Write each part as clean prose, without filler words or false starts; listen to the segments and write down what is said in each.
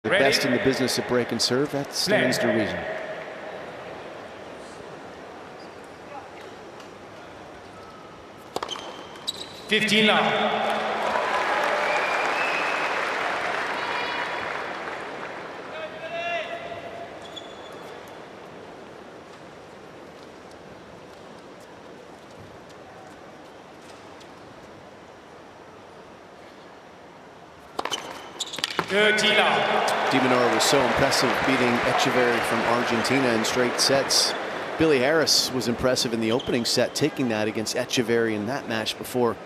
The best in the business of break and serve, that stands to reason. Minaur was so impressive, beating Echeverry from Argentina in straight sets. Billy Harris was impressive in the opening set, taking that against Echeverry in that match before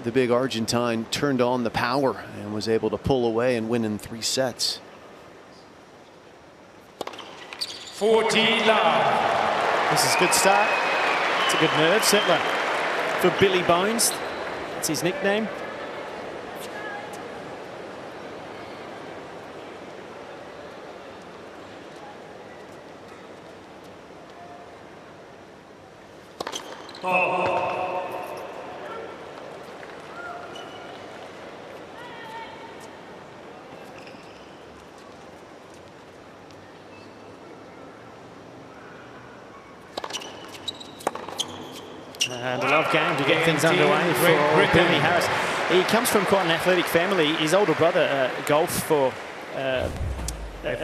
the big Argentine turned on the power and was able to pull away and win in 3 sets. 40 love. This is a good start. It's a good nerve settler for Billy Bones. That's his nickname. And a love game to get things underway for Billy Harris. He comes from quite an athletic family. His older brother golfed for an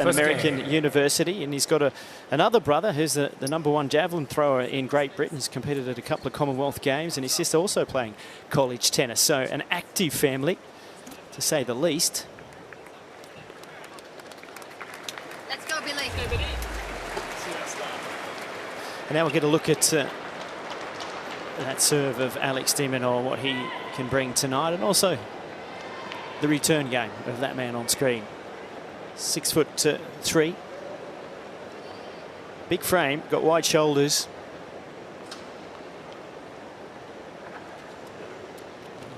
American university, and he's got another brother who's the #1 javelin thrower in Great Britain. He's competed at a couple of Commonwealth Games, and his sister also playing college tennis. So an active family, to say the least. Let's go, Billy. And now we'll get a look at that serve of Alex de Minaur, what he can bring tonight, and also the return game of that man on screen. 6'3", big frame, got wide shoulders.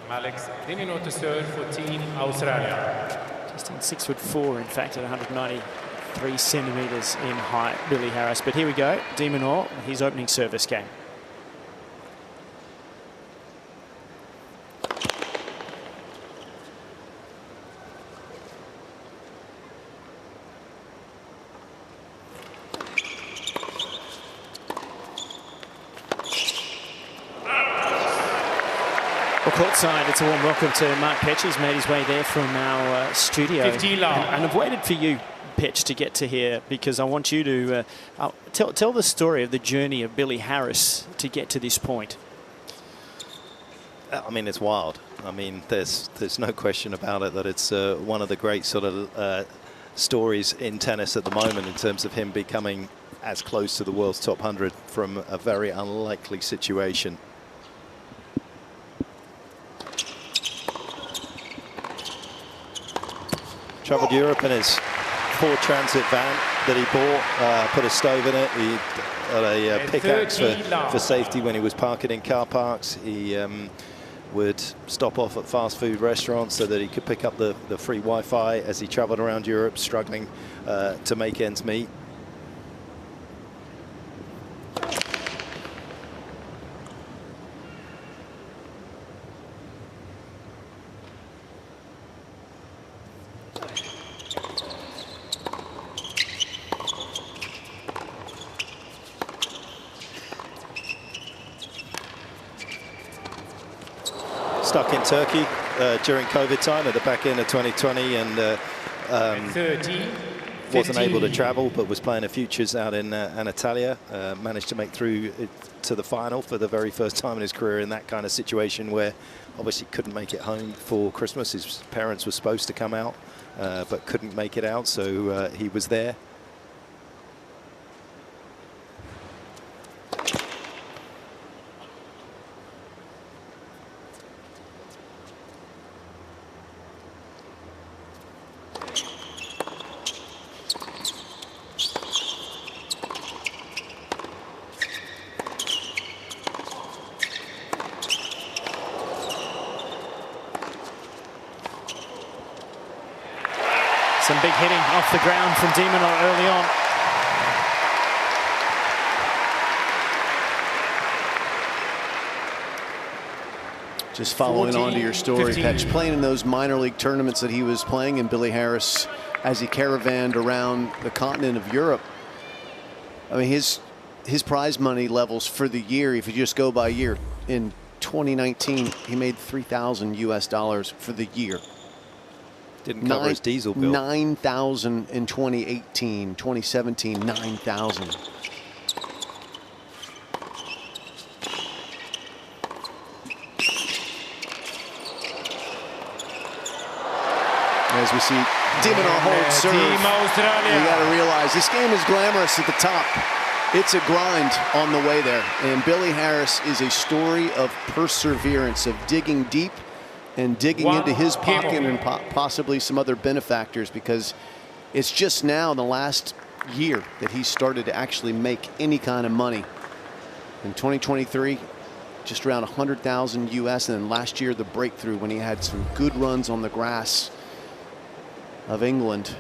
Alex de Minaur to serve for Team Australia. Just on 6'4", in fact, at 193 centimetres in height, Billy Harris. But here we go, de Minaur, his opening service game. Courtside, it's a warm welcome to Mark Petch. He's made his way there from our studio. And I've waited for you, Petch, to get to here because I want you to tell the story of the journey of Billy Harris to get to this point. I mean, it's wild. I mean, there's no question about it that it's one of the great sort of stories in tennis at the moment in terms of him becoming as close to the world's top 100 from a very unlikely situation. Travelled Europe in his Ford Transit van that he bought, put a stove in it. He had a pickaxe for safety when he was parking in car parks. He would stop off at fast food restaurants so that he could pick up the free Wi-Fi as he travelled around Europe, struggling to make ends meet. Stuck in Turkey during COVID time at the back end of 2020 and wasn't able to travel, but was playing a futures out in Antalya. Managed to make through to the final for the very first time in his career in that kind of situation where obviously couldn't make it home for Christmas. His parents were supposed to come out, but couldn't make it out, so he was there. Some big hitting off the ground from de Minaur early on. Just following on to your story, 15. Petch, playing in those minor league tournaments that he was playing in, Billy Harris, as he caravanned around the continent of Europe. I mean, his prize money levels for the year, if you just go by year, in 2019, he made $3,000 US for the year. Didn't cover his diesel bill. 9,000 in 2018, 2017, 9,000. As we see Minaur hold serve, you got to realize this game is glamorous at the top. It's a grind on the way there. And Billy Harris is a story of perseverance, of digging deep and digging into his pocket and possibly some other benefactors, because it's just now in the last year that he started to actually make any kind of money. In 2023, just around 100,000 US, and then last year the breakthrough when he had some good runs on the grass of England,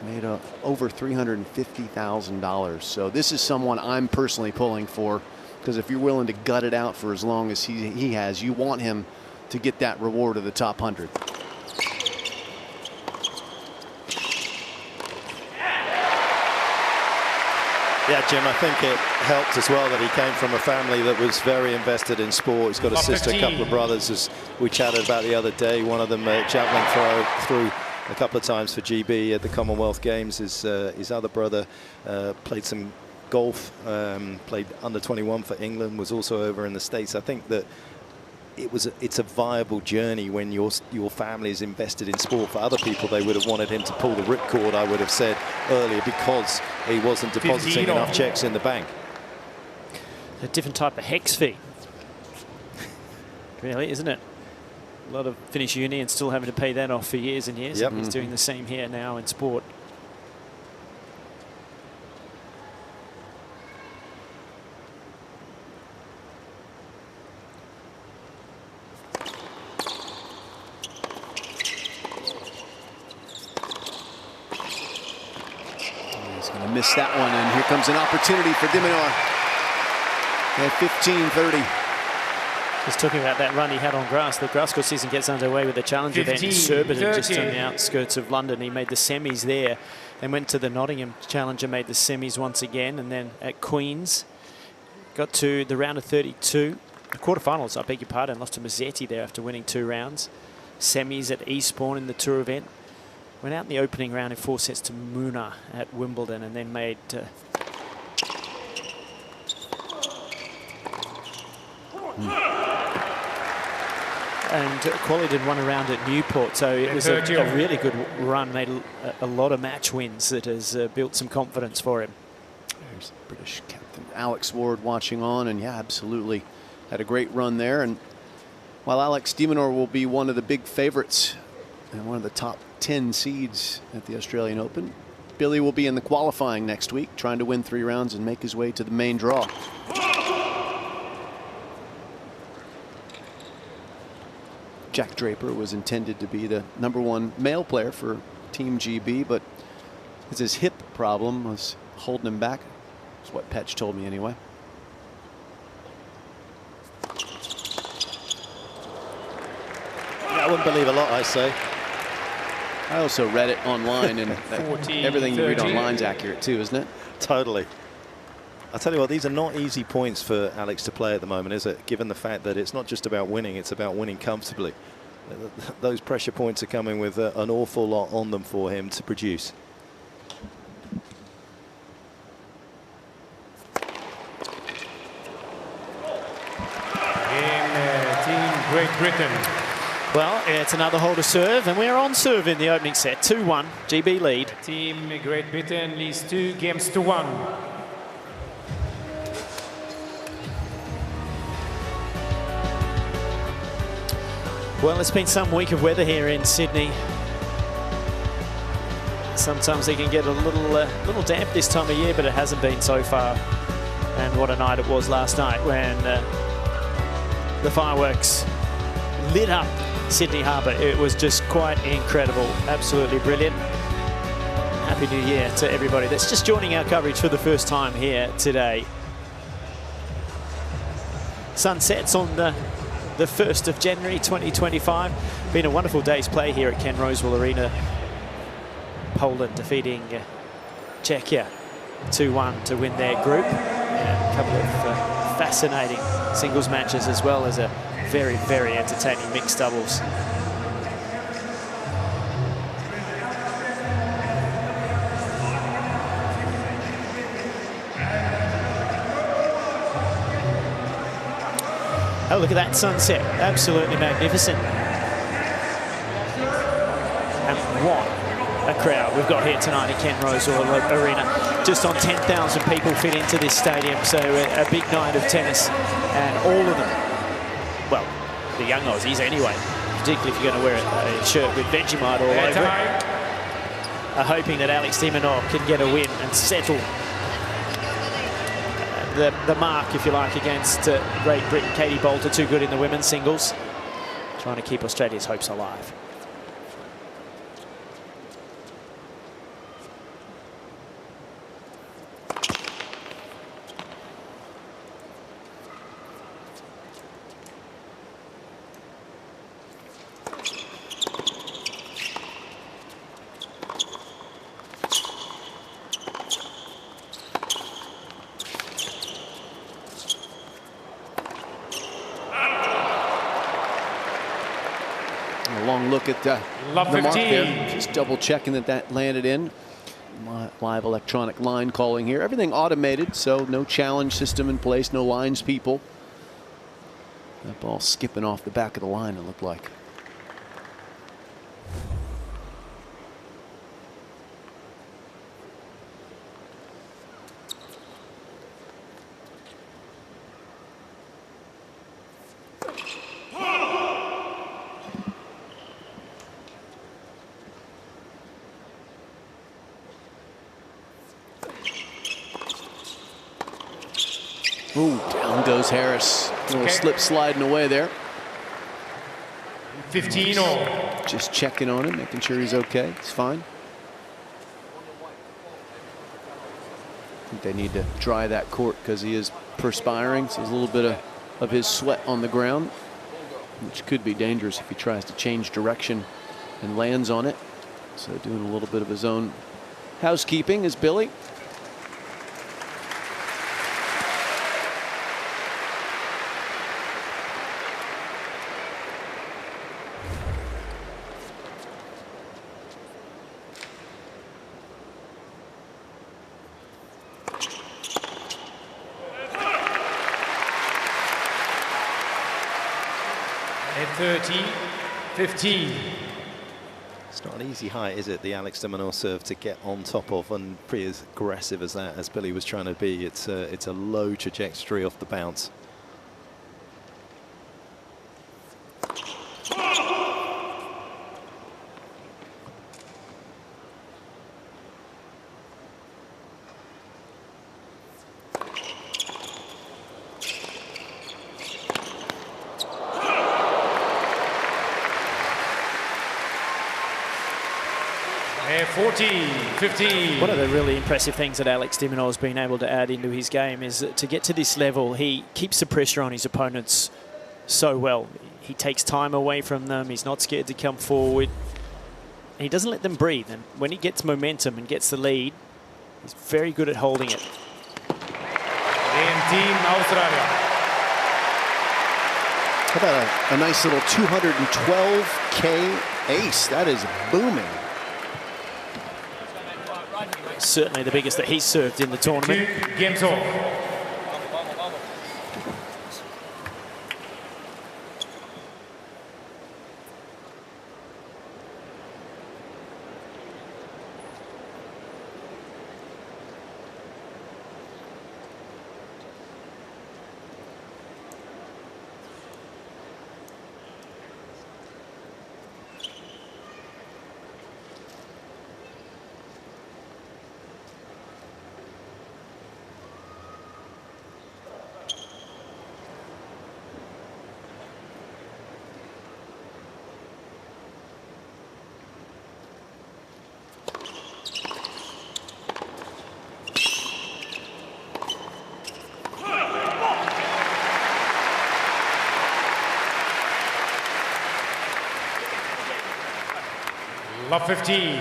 made over $350,000. So this is someone I'm personally pulling for, because if you're willing to gut it out for as long as he has, you want him to get that reward of the top 100. Yeah, Jim, I think it helped as well that he came from a family that was very invested in sport. He's got a sister, a couple of brothers, as we chatted about the other day. One of them javelin threw a couple of times for GB at the Commonwealth Games. His other brother played some golf, played under 21 for England, was also over in the States. I think that it's a viable journey when your family is invested in sport. For other people, they would have wanted him to pull the ripcord, I would have said earlier, because he wasn't depositing enough checks in the bank. A different type of hex fee, really, isn't it? A lot of Finnish uni and still having to pay that off for years and years. Yep. And he's doing the same here now in sport. He's going to miss that one, and here comes an opportunity for Minaur at 15-30. Just talking about that run he had on grass. The grass court season gets underway with the Challenger event in Surbiton, just on the outskirts of London. He made the semis there, then went to the Nottingham Challenger, made the semis once again, and then at Queen's got to the round of 32. The quarterfinals, I beg your pardon, lost to Mazzetti there after winning 2 rounds. Semis at Eastbourne in the Tour event. Went out in the opening round in 4 sets to Minaur at Wimbledon, and then made and qualified one around at Newport, so it was a really good run. Made a lot of match wins that has built some confidence for him. There's British captain Alex Ward watching on, and yeah, absolutely had a great run there. And while Alex de Minaur will be one of the big favorites and one of the top 10 seeds at the Australian Open, Billy will be in the qualifying next week, trying to win 3 rounds and make his way to the main draw. Jack Draper was intended to be the #1 male player for Team GB, but it's his hip problem was holding him back. That's what Petch told me anyway. I wouldn't believe a lot, I say. I also read it online, and everything you read online is accurate too, isn't it? Totally. I'll tell you what, these are not easy points for Alex to play at the moment, is it? Given the fact that it's not just about winning, it's about winning comfortably. Those pressure points are coming with an awful lot on them for him to produce. Team Great Britain. Well, it's another holder serve, and we're on serve in the opening set. 2-1, GB lead. Team Great Britain leads 2 games to 1. Well, it's been some week of weather here in Sydney. Sometimes they can get a little damp this time of year, but it hasn't been so far. And what a night it was last night when the fireworks lit up Sydney Harbour. It was just quite incredible, absolutely brilliant. Happy New Year to everybody that's just joining our coverage for the first time here today. Sun sets on the 1st of January 2025. Been a wonderful day's play here at Ken Rosewall Arena. Poland defeating Czechia 2-1 to win their group. And a couple of fascinating singles matches, as well as a very, very entertaining mixed doubles. Oh, look at that sunset. Absolutely magnificent. And what a crowd we've got here tonight at Ken Rosewall Arena. Just on 10,000 people fit into this stadium, so a big night of tennis. And all of them, well, the young Aussies anyway, particularly if you're going to wear a shirt with Vegemite all over it, are hoping that Alex de Minaur can get a win and settle the mark, if you like, against Great Britain. Katie Boulter, too good in the women's singles, trying to keep Australia's hopes alive. Long look at the mark there, just double checking that landed in. Live electronic line calling here. Everything automated, so no challenge system in place, no lines people. That ball skipping off the back of the line, it looked like. Ooh, down goes Harris. A little slip sliding away there. 15 all. Just checking on him, making sure he's okay. He's fine. I think they need to dry that court because he is perspiring. So there's a little bit of his sweat on the ground, which could be dangerous if he tries to change direction and lands on it. So doing a little bit of his own housekeeping is Billy. At 30-15. It's not an easy height, is it, the Alex de Minaur serve to get on top of, and pretty as aggressive as that, as Billy was trying to be. It's a low trajectory off the bounce. At 14-15. One of the really impressive things that Alex de Minaur has been able to add into his game is that to get to this level, he keeps the pressure on his opponents so well. He takes time away from them. He's not scared to come forward. He doesn't let them breathe. And when he gets momentum and gets the lead, he's very good at holding it. In Team Australia. How about a nice little 212K ace? That is booming. Certainly the biggest that he's served in the tournament. 2 games off. love 15.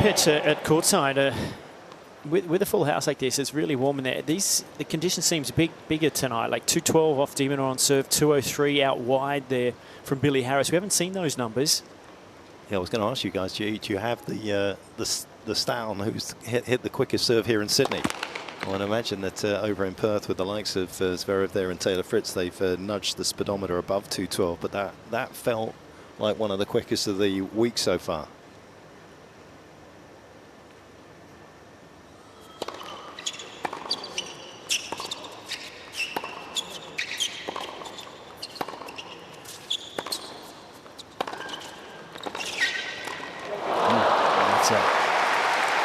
Pitch at courtside. With a full house like this, it's really warm in there. The condition seems bigger tonight, like 212 off de Minaur on serve, 203 out wide there from Billy Harris. We haven't seen those numbers. Yeah, I was going to ask you guys, do you have the stat on who's hit the quickest serve here in Sydney? I want to imagine that over in Perth with the likes of Zverev there and Taylor Fritz, they've nudged the speedometer above 212, but that felt like one of the quickest of the week so far.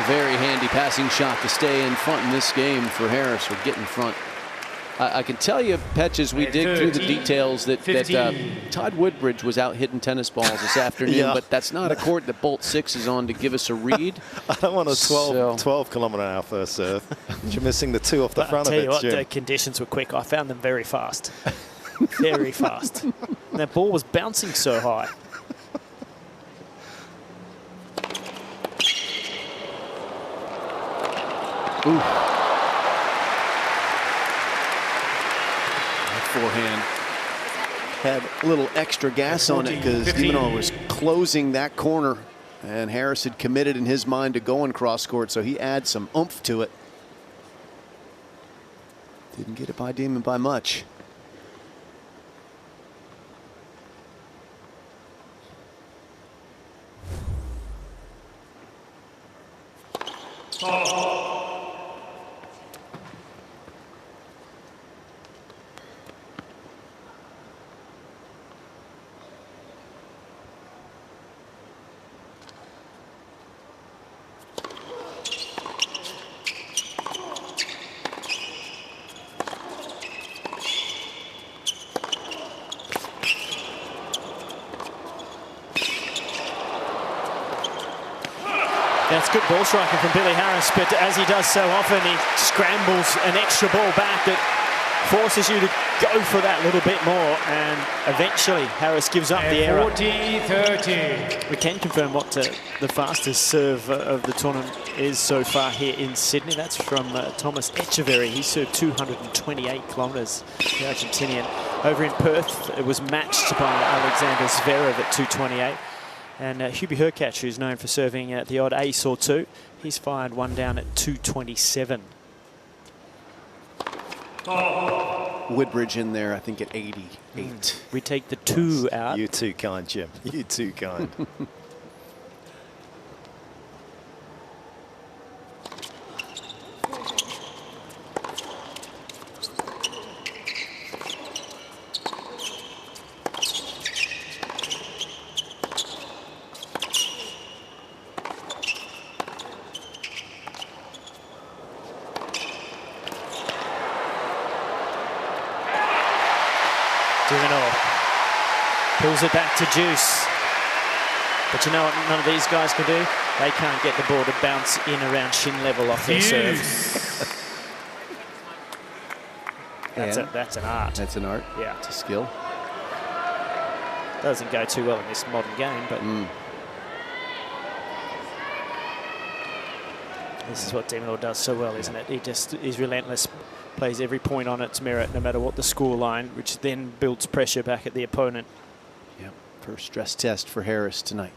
Very handy passing shot to stay in front in this game for Harris, or get in front. I can tell you, Petch, as we dig through the details, that Todd Woodbridge was out hitting tennis balls this afternoon, yeah. But that's not a court that Bolt 6 is on to give us a read. I don't want a 12 kilometre-an-hour first serve. You're missing the 2 off the front of it, I'll tell you what, Jim. the conditions were quick. I found them very fast. Very fast. And that ball was bouncing so high. Ooh. That forehand had a little extra gas on it because de Minaur was closing that corner, and Harris had committed in his mind to going cross court, so he adds some oomph to it. Didn't get it by Demon by much. That's good ball striking from Billy Harris, but as he does so often, he scrambles an extra ball back that forces you to go for that little bit more, and eventually Harris gives up the error. 40-30. We can confirm what the fastest serve of the tournament is so far here in Sydney. That's from Thomas Echeverry. He served 228 kilometres, the Argentinian. Over in Perth, it was matched by Alexander Zverev at 228. And Hubie Hurkacz, who's known for serving the odd ace or two, he's fired one down at 227. Woodbridge in there, I think, at 88. We take the 2 out. You're too kind, Jim. You're too kind. Pulls it back to Juice. But you know what none of these guys can do? They can't get the ball to bounce in around shin level off their serve. That's an art. That's an art. Yeah. It's a skill. Doesn't go too well in this modern game, but this is what de Minaur does so well, isn't it? He just is relentless, plays every point on its merit, no matter what the score line, which then builds pressure back at the opponent. Yep. First stress test for Harris tonight.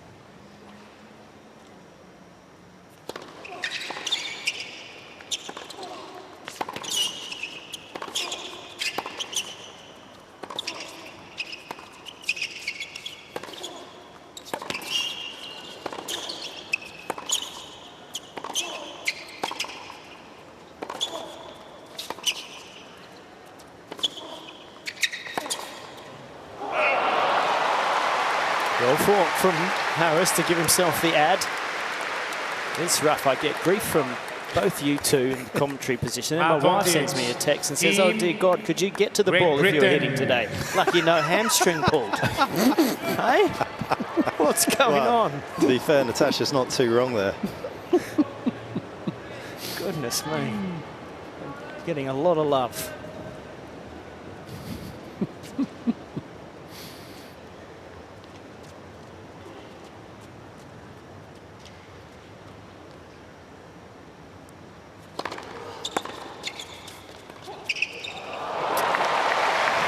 Well fought from Harris to give himself the ad. It's rough. I get grief from both you two in the commentary position. And my wife sends me a text and says, "Oh dear God, could you get to the ball if you were hitting today? Lucky no hamstring pulled." Hey, what's going on? To be fair, Natasha's not too wrong there. Goodness me, getting a lot of love.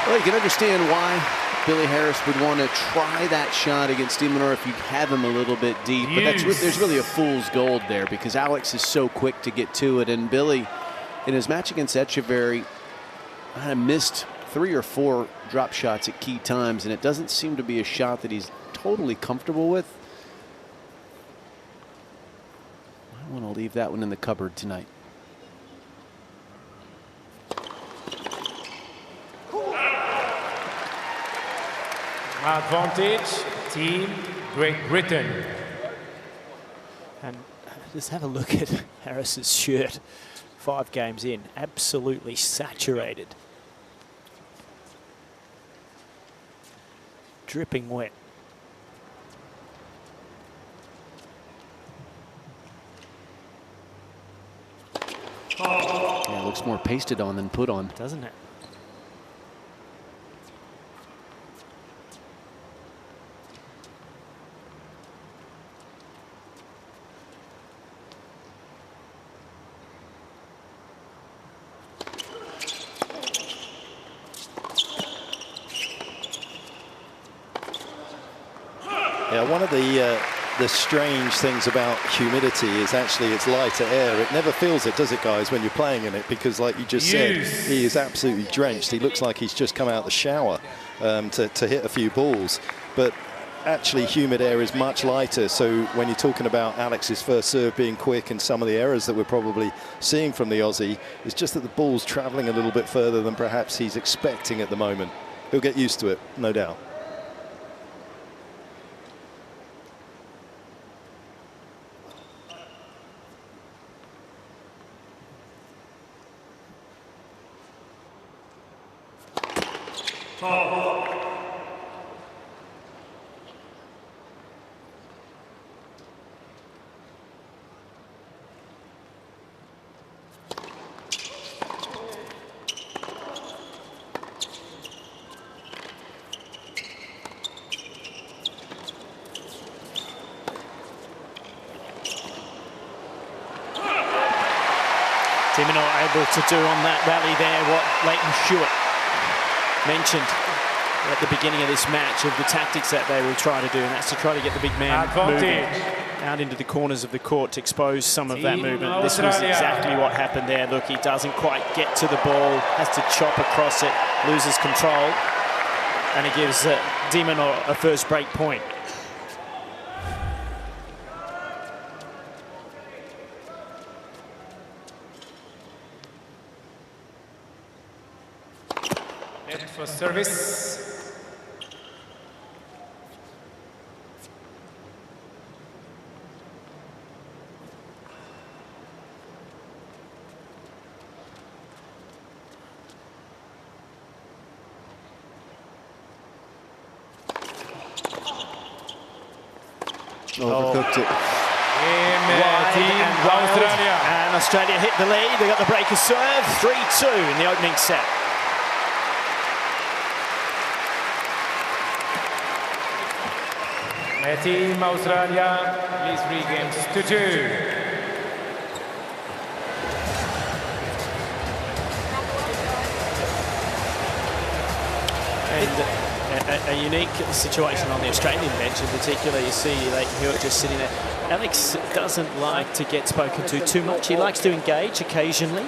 Well, you can understand why Billy Harris would want to try that shot against de Minaur if you have him a little bit deep. But there's really a fool's gold there because Alex is so quick to get to it. And Billy, in his match against Etcheverry, kind of missed 3 or 4 drop shots at key times, and it doesn't seem to be a shot that he's totally comfortable with. I want to leave that one in the cupboard tonight. Advantage, Team Great Britain. And just have a look at Harris's shirt. 5 games in, absolutely saturated. Dripping wet. Yeah, it looks more pasted on than put on, doesn't it? Yeah, one of the strange things about humidity is actually it's lighter air. It never feels it, does it, guys, when you're playing in it? Because, like you just said, he is absolutely drenched. He looks like he's just come out of the shower to hit a few balls. But actually, humid air is much lighter. So when you're talking about Alex's first serve being quick and some of the errors that we're probably seeing from the Aussie, it's just that the ball's travelling a little bit further than perhaps he's expecting at the moment. He'll get used to it, no doubt. De Minaur able to do on that rally there what Leighton Stewart mentioned at the beginning of this match of the tactics that they will try to do, and that's to try to get the big man moving out into the corners of the court to expose some of that movement. This was exactly what happened there. Look, he doesn't quite get to the ball, has to chop across it, loses control, and it gives De Minaur a first break point. For service. Overcooked it. And Australia hit the lead. They got the breaker serve. 3-2 in the opening set. Team Australia, please regains to 2. And a unique situation on the Australian bench in particular. You see Leighton Hewitt just sitting there. Alex doesn't like to get spoken to too much. He likes to engage occasionally,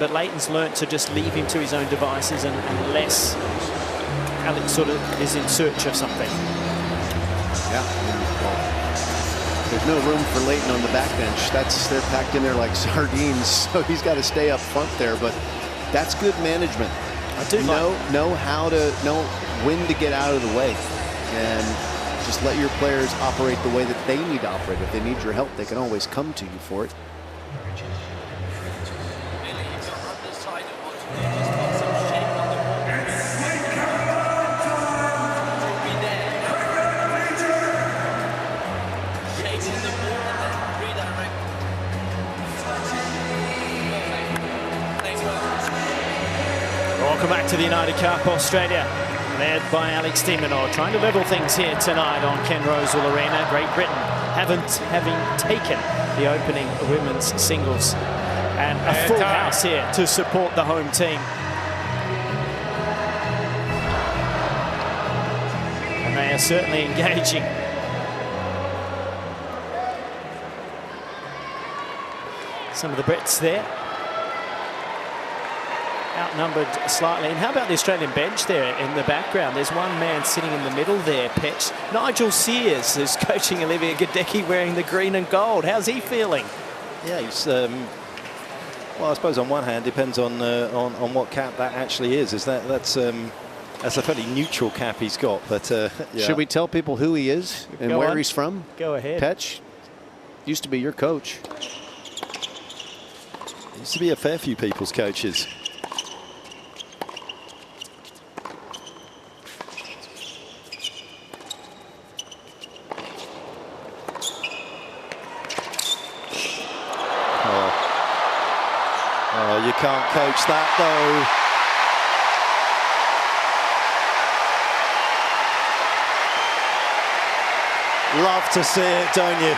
but Leighton's learnt to just leave him to his own devices unless Alex sort of is in search of something. Yeah, well, there's no room for Leighton on the backbench. They're packed in there like sardines, so he's got to stay up front there. But that's good management. I do know when to get out of the way, and just let your players operate the way that they need to operate. If they need your help, they can always come to you for it. Welcome back to the United Cup, Australia, led by Alex de Minaur, trying to level things here tonight on Ken Rosewall Arena. Great Britain having taken the opening women's singles, and a full house here to support the home team. And they are certainly engaging. Some of the Brits there, outnumbered slightly. And how about the Australian bench there in the background? There's one man sitting in the middle there, Petch. Nigel Sears is coaching Olivia Gadecki, wearing the green and gold. How's he feeling? Yeah, he's well, I suppose on one hand depends on what cap that actually is. That's a fairly neutral cap he's got. But yeah. Should we tell people who he is and Go where on. he's from? Go ahead. Petch used to be your coach. Used to be a fair few people's coaches. Oh, you can't coach that though. Love to see it, don't you?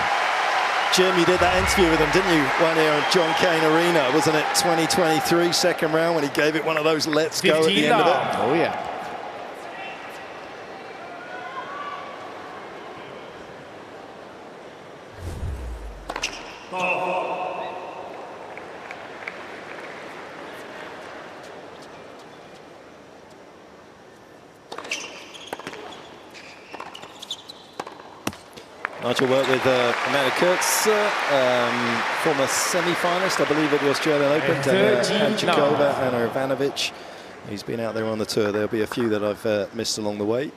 Jim, you did that interview with him, didn't you? One here at John Cain Arena, wasn't it? 2023 second round when he gave it one of those let's go at the end of it. Oh yeah. Nigel worked with Amanda Kurtz, former semi-finalist, I believe, at the Australian Open. Hanchikova, Anna Ivanovic. He's been out there on the tour. There'll be a few that I've missed along the way.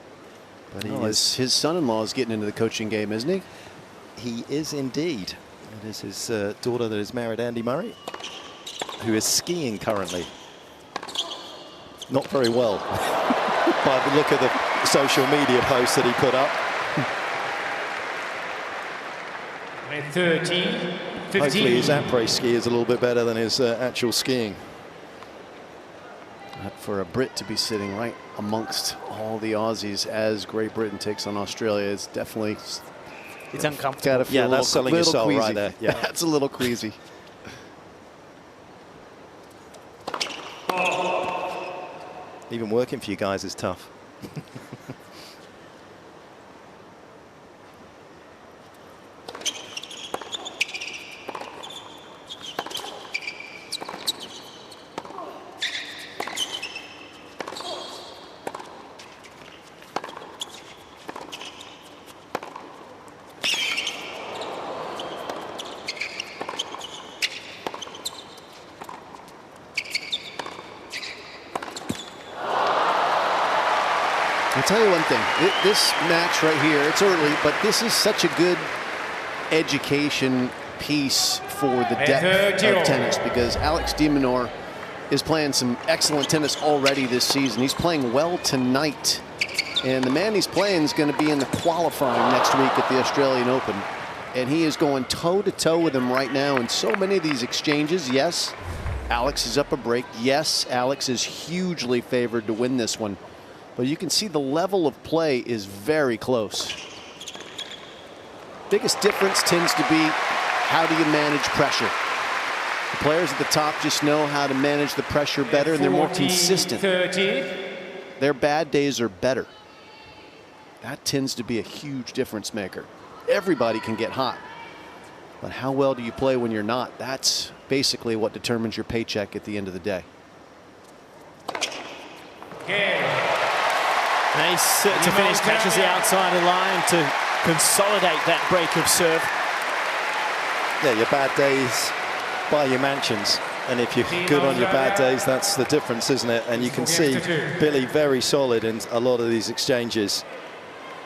But his son-in-law is getting into the coaching game, isn't he? He is indeed. It is his daughter that is married, Andy Murray, who is skiing currently. Not very well, by the look of the social media posts that he put up. 13, 15. Hopefully his après ski is a little bit better than his actual skiing. For a Brit to be sitting right amongst all the Aussies as Great Britain takes on Australia, it's definitely... It's uncomfortable. Gotta feel Yeah, that's selling your soul right there. Yeah. That's a little queasy. Even working for you guys is tough. I'll tell you one thing, this match right here, it's early, but this is such a good education piece for the depth of tennis, because Alex de Minaur is playing some excellent tennis already this season. He's playing well tonight, and the man he's playing is going to be in the qualifying next week at the Australian Open, and he is going toe-to-toe with him right now in so many of these exchanges. Yes, Alex is up a break. Yes, Alex is hugely favored to win this one. But you can see the level of play is very close. Biggest difference tends to be, how do you manage pressure? The players at the top just know how to manage the pressure better, and they're more consistent. 30. Their bad days are better. That tends to be a huge difference maker. Everybody can get hot. But how well do you play when you're not? That's basically what determines your paycheck at the end of the day. Nice to finish, catches the outside line to consolidate that break of serve. Yeah, your bad days buy your mansions, and if you're good on your bad days, that's the difference, isn't it? And you can see Billy very solid in a lot of these exchanges,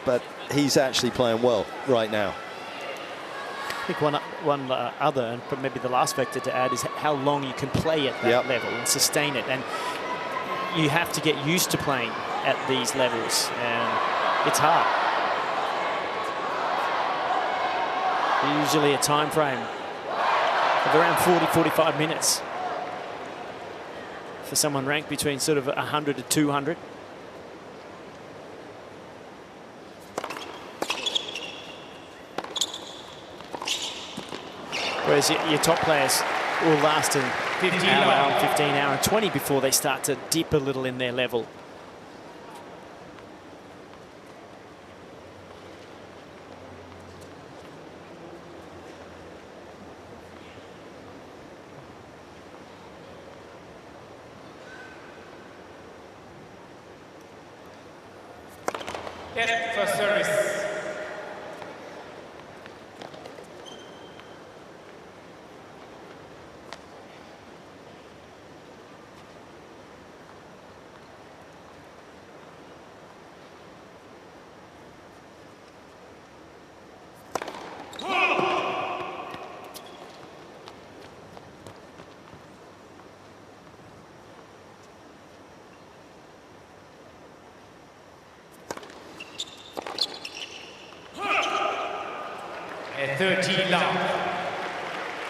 but he's actually playing well right now. think one other, and maybe the last factor to add, is how long you can play at that level and sustain it. And you have to get used to playing at these levels, and it's hard. Usually a time frame of around 40-45 minutes for someone ranked between sort of 100 to 200. Whereas your top players will last an hour, 15, hour and 20 before they start to dip a little in their level. First service.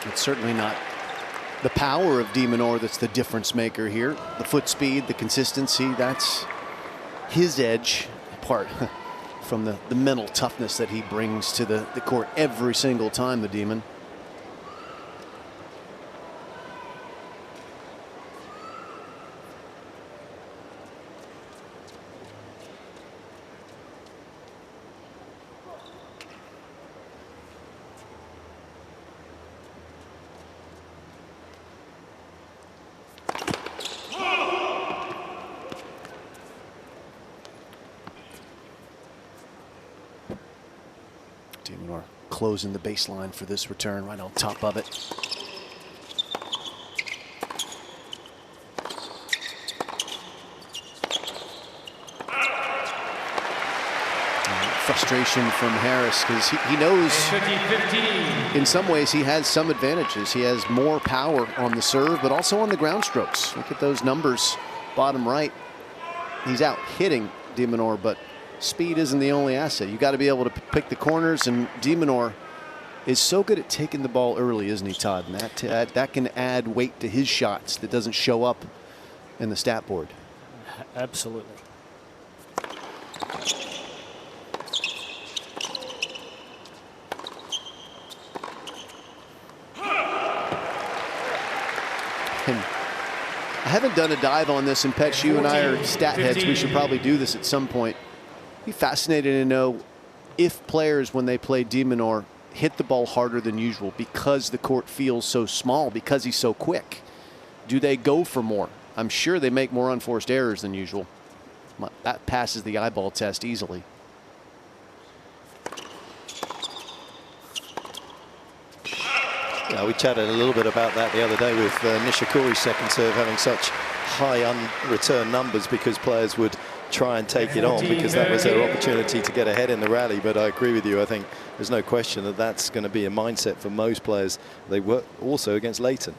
It's certainly not the power of de Minaur that's the difference maker here. The foot speed, the consistency, that's his edge, apart from the mental toughness that he brings to the court every single time, the Demon. Closing the baseline for this return, right on top of it. Frustration from Harris, because he knows in some ways he has some advantages. He has more power on the serve, but also on the ground strokes. Look at those numbers, bottom right. He's out hitting de Minaur, but speed isn't the only asset. You got to be able to pick the corners, and de Minaur is so good at taking the ball early, isn't he, Todd? And that can add weight to his shots that doesn't show up in the stat board. Absolutely. And I haven't done a dive on this, and Petch, you and I are stat heads. We should probably do this at some point. Be fascinated to know if players, when they play de Minaur, hit the ball harder than usual because the court feels so small, because he's so quick. Do they go for more? I'm sure they make more unforced errors than usual. That passes the eyeball test easily. Yeah, we chatted a little bit about that the other day with Nishikori's second serve having such high unreturned numbers because players would try and take it on because that was their opportunity to get ahead in the rally. But I agree with you. I think there's no question that that's going to be a mindset for most players. They were also against Leighton.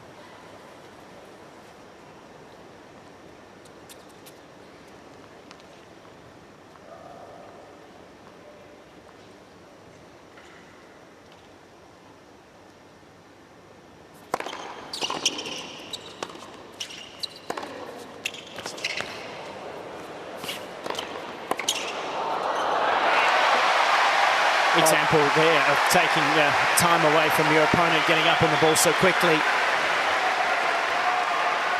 Example there of taking time away from your opponent, getting up on the ball so quickly.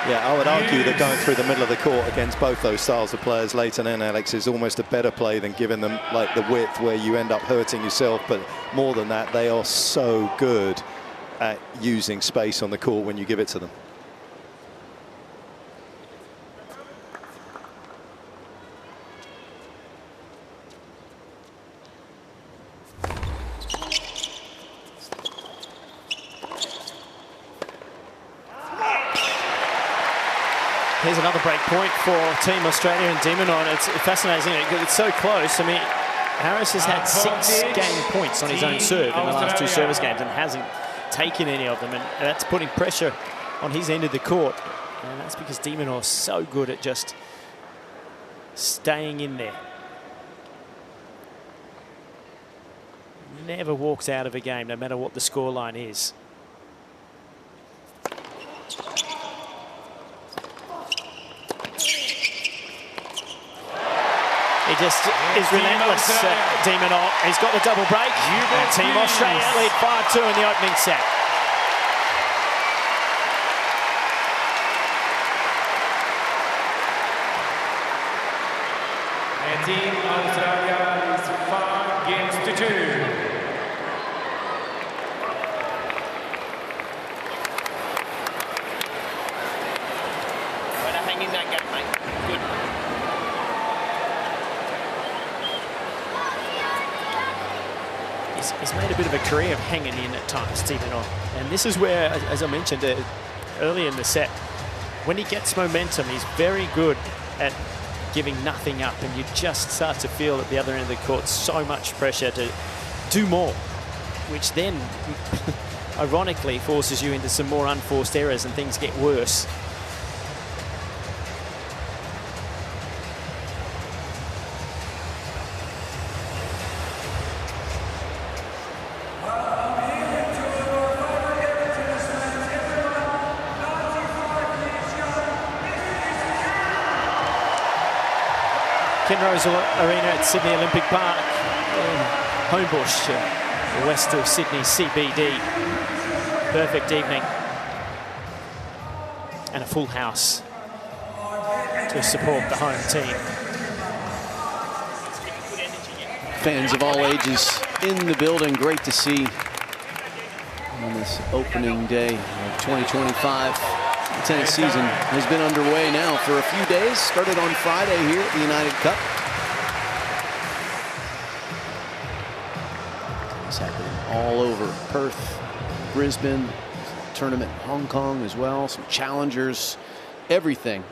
Yeah, I would argue that going through the middle of the court against both those styles of players, Leighton and Alex, is almost a better play than giving them like the width where you end up hurting yourself. But more than that, they are so good at using space on the court when you give it to them. Here's another break point for Team Australia and de Minaur. It's fascinating. It's so close. I mean, Harris has had 6 game points on his own serve in the last 2 service games and hasn't taken any of them, and that's putting pressure on his end of the court, and that's because de Minaur is so good at just staying in there. Never walks out of a game, no matter what the scoreline is. He just is relentless, de Minaur. He's got the double break. And Team Australia lead 5-2 in the opening set. And Team Australia is 5 games to 2. Hang in that game, mate. Good. He's made a bit of a career of hanging in at times, de Minaur. And this is where, as I mentioned early in the set, when he gets momentum, he's very good at giving nothing up. And you just start to feel at the other end of the court so much pressure to do more, which then, ironically, forces you into some more unforced errors and things get worse. Kinrose Arena at Sydney Olympic Park in Homebush, west of Sydney CBD. Perfect evening. And a full house to support the home team. Fans of all ages in the building. Great to see on this opening day of 2025. The tennis season has been underway now for a few days. Started on Friday here at the United Cup. It's happening all over Perth, Brisbane, tournament in Hong Kong as well. Some challengers, everything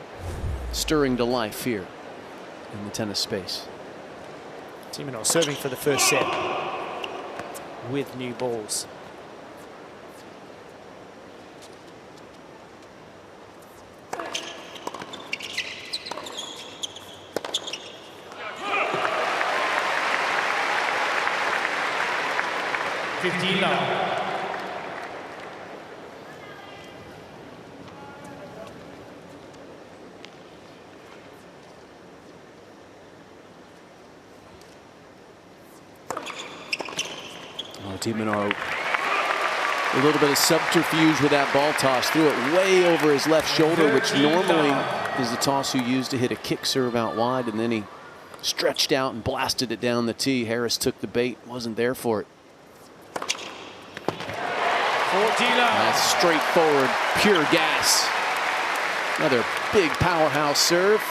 stirring to life here in the tennis space. de Minaur serving for the first set with new balls. De Minaur, a little bit of subterfuge with that ball toss. Threw it way over his left shoulder, which normally is the toss you use to hit a kick serve out wide, and then he stretched out and blasted it down the tee. Harris took the bait, wasn't there for it. That's straightforward, pure gas. Another big powerhouse serve.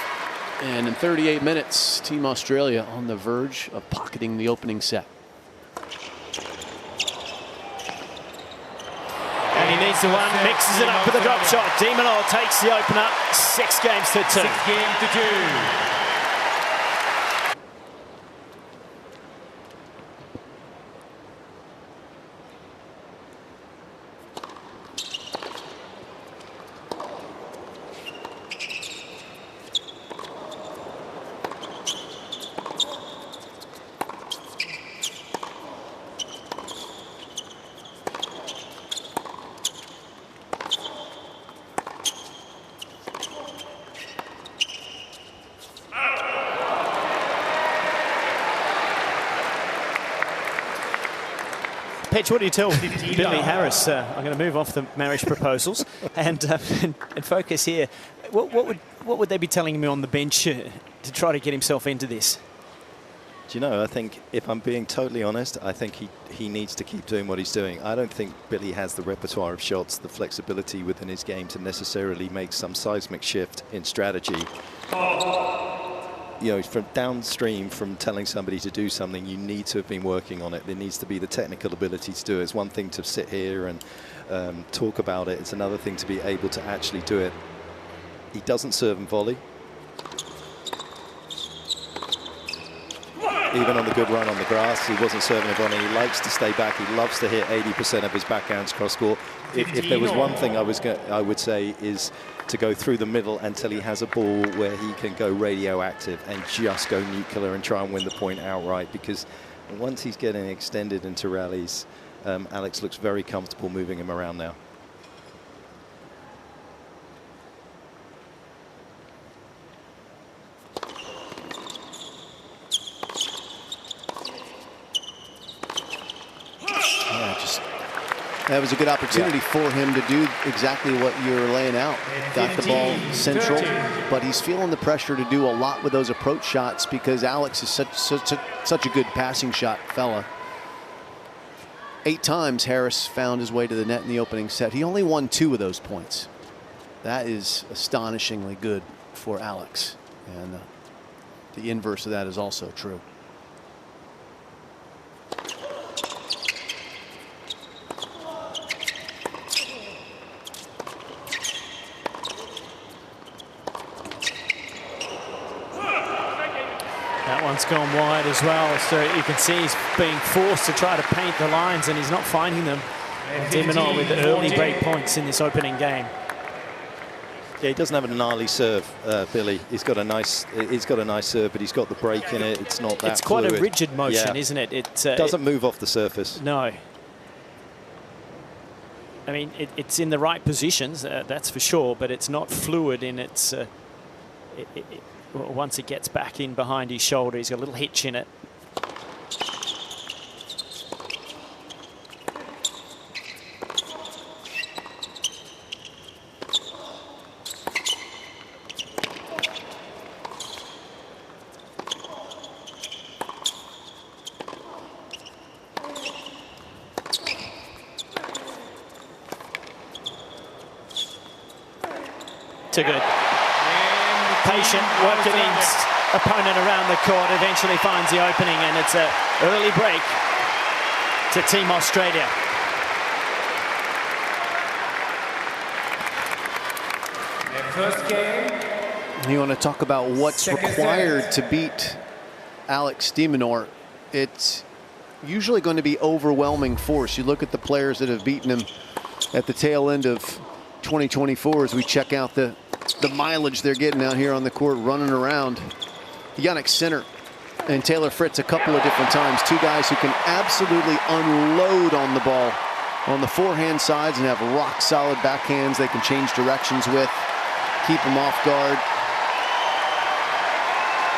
And in 38 minutes, Team Australia on the verge of pocketing the opening set. And he needs the one, mixes it up with a drop shot. De Minaur takes the opener, 6 games to 2. 6 games to 2. Petch, what do you tell Billy Harris? I'm going to move off the marriage proposals and focus here. What would they be telling him on the bench to try to get himself into this? Do you know, I think, if I'm being totally honest, I think he needs to keep doing what he's doing. I don't think Billy has the repertoire of shots, the flexibility within his game to necessarily make some seismic shift in strategy. You know, from downstream from telling somebody to do something, you need to have been working on it. There needs to be the technical ability to do it. It's one thing to sit here and talk about it. It's another thing to be able to actually do it. He doesn't serve and volley. even on the good run on the grass. He wasn't serving it on, and he likes to stay back. He loves to hit 80% of his backhands cross court. If there was one thing I would say is to go through the middle until he has a ball where he can go radioactive and just go nuclear and try and win the point outright, because once he's getting extended into rallies, Alex looks very comfortable moving him around now. That was a good opportunity for him to do exactly what you're laying out. Got the ball central, but he's feeling the pressure to do a lot with those approach shots because Alex is such a good passing shot fella. 8 times Harris found his way to the net in the opening set. He only won 2 of those points. That is astonishingly good for Alex. And the inverse of that is also true. One's gone wide as well, so you can see he's being forced to try to paint the lines and he's not finding them. De Minaur with early break points in this opening game. Yeah, he doesn't have a gnarly serve, Billy. He's got a nice serve, but he's got the break in it. It's not that It's quite fluid. a rigid motion, isn't it? It doesn't move off the surface. No. I mean, it's in the right positions, that's for sure, but it's not fluid in its... once it gets back in behind his shoulder, he's got a little hitch in it. Too good. Patient, working his opponent around the court, eventually finds the opening, and it's an early break to Team Australia. Their first game. You want to talk about what's required to beat Alex de Minaur. It's usually going to be overwhelming force. You look at the players that have beaten him at the tail end of 2024 as we check out the mileage they're getting out here on the court running around. Yannick Sinner and Taylor Fritz a couple of different times. 2 guys who can absolutely unload on the ball on the forehand sides and have rock solid backhands they can change directions with, keep them off guard.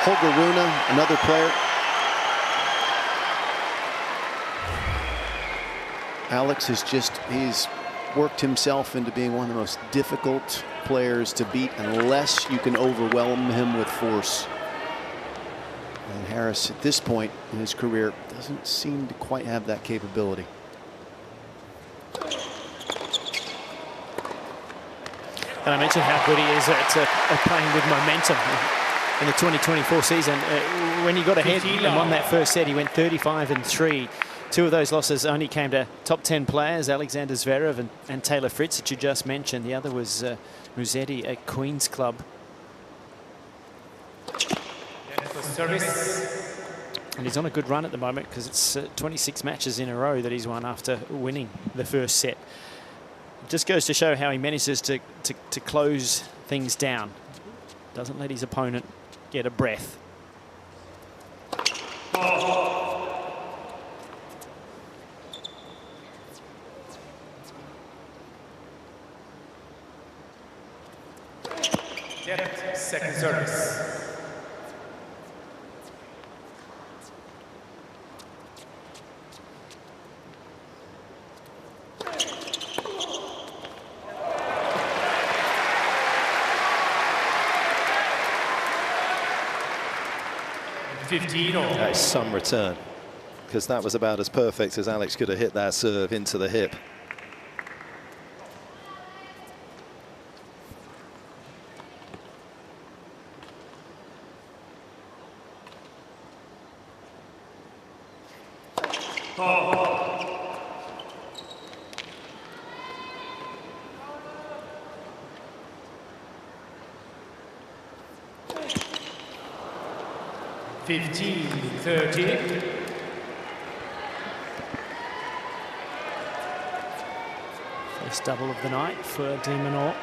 Holger Rune, another player. Alex is he's worked himself into being one of the most difficult players to beat unless you can overwhelm him with force. And Harris, at this point in his career, doesn't seem to quite have that capability. And I mentioned how good he is at playing with momentum in the 2024 season. When he got ahead and won that first set, he went 35-3. 2 of those losses only came to top 10 players, Alexander Zverev and Taylor Fritz, that you just mentioned. The other was Musetti at Queen's Club. Service. And he's on a good run at the moment because it's 26 matches in a row that he's won after winning the first set. It just goes to show how he manages to close things down. Doesn't let his opponent get a breath. Second service. That is some return, because that was about as perfect as Alex could have hit that serve into the hip. 15-30. First double of the night for Minaur.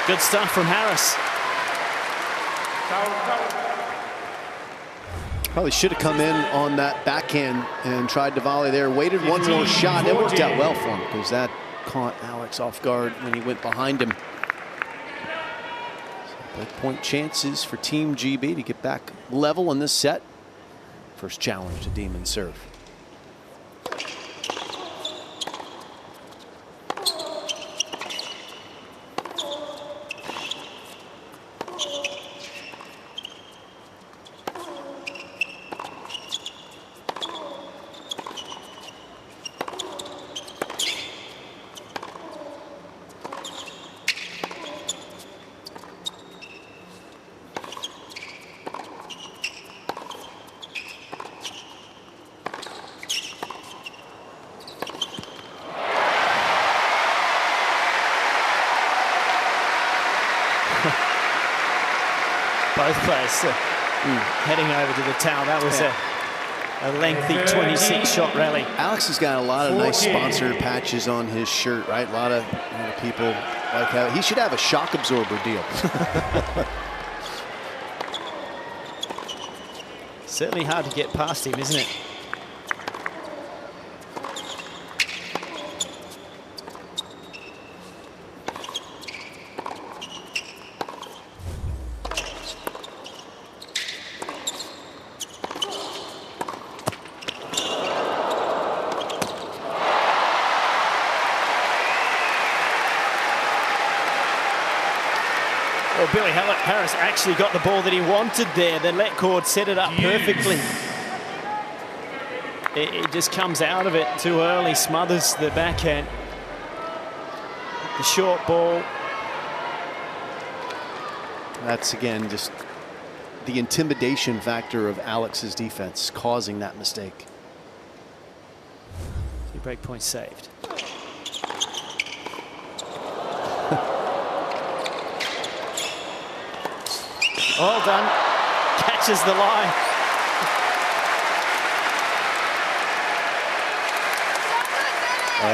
Good stuff from Harris. Probably should have come in on that backhand and tried to volley there. Waited one more shot. It worked out well for him because that caught Alex off guard when he went behind him. So point chances for Team GB to get back level in this set. First challenge to Demon serve. Both players heading over to the towel. That was a lengthy 26-shot rally. Alex has got a lot of nice sponsor patches on his shirt, right? A lot of people like how he should have a shock absorber deal. Certainly hard to get past him, isn't it? Well, Billy Harris actually got the ball that he wanted there. The let cord set it up perfectly. It just comes out of it too early, smothers the backhand. The short ball. That's, again, just the intimidation factor of Alex's defense causing that mistake. 2 break points saved. Well done. Catches the line.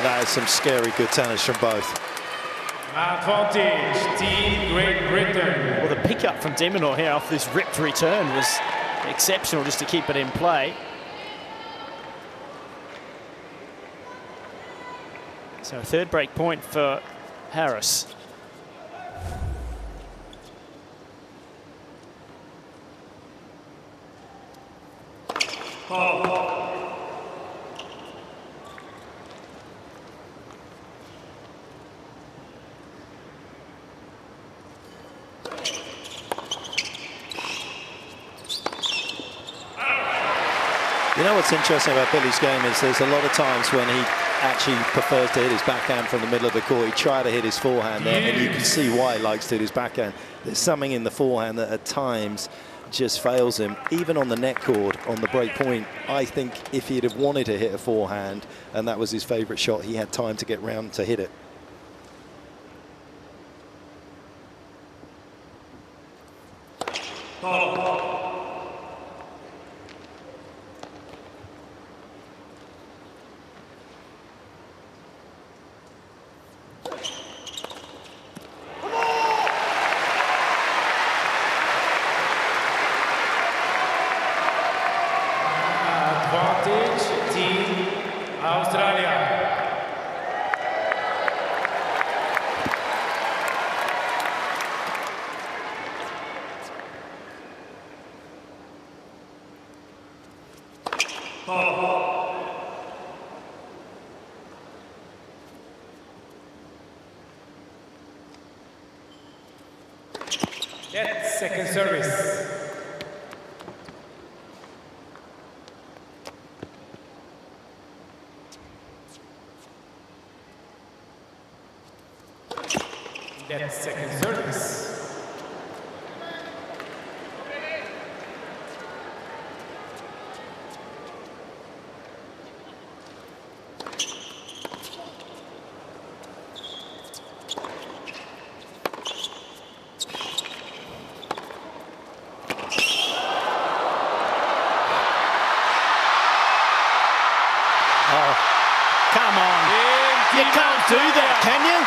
That is some scary good tennis from both. Advantage, Team Great Britain. Well, the pickup from Minaur here off this ripped return was exceptional just to keep it in play. So a 3rd break point for Harris. You know what's interesting about Billy's game is there's a lot of times when he actually prefers to hit his backhand from the middle of the court. He tried to hit his forehand there, and you can see why he likes to hit his backhand. There's something in the forehand that at times just fails him. Even on the net cord, on the break point, I think if he'd have wanted to hit a forehand and that was his favourite shot, he had time to get round to hit it. Advantage, Team Australia. Net second service. Net second service. You can't do that, can you?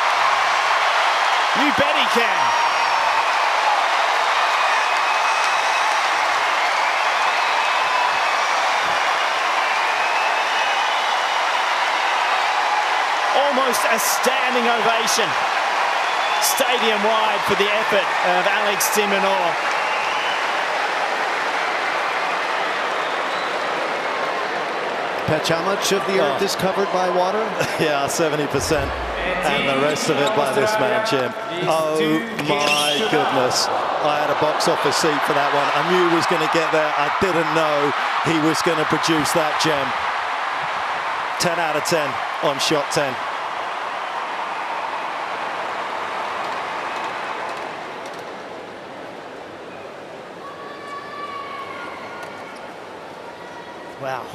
You bet he can. Almost a standing ovation, stadium-wide, for the effort of Alex de Minaur. Petch, how much of the earth is covered by water? Yeah, 70%. And the rest of it by this man, Jim. Oh my goodness. I had a box office seat for that one. I knew he was going to get there. I didn't know he was going to produce that gem. 10 out of 10 on shot 10. Wow.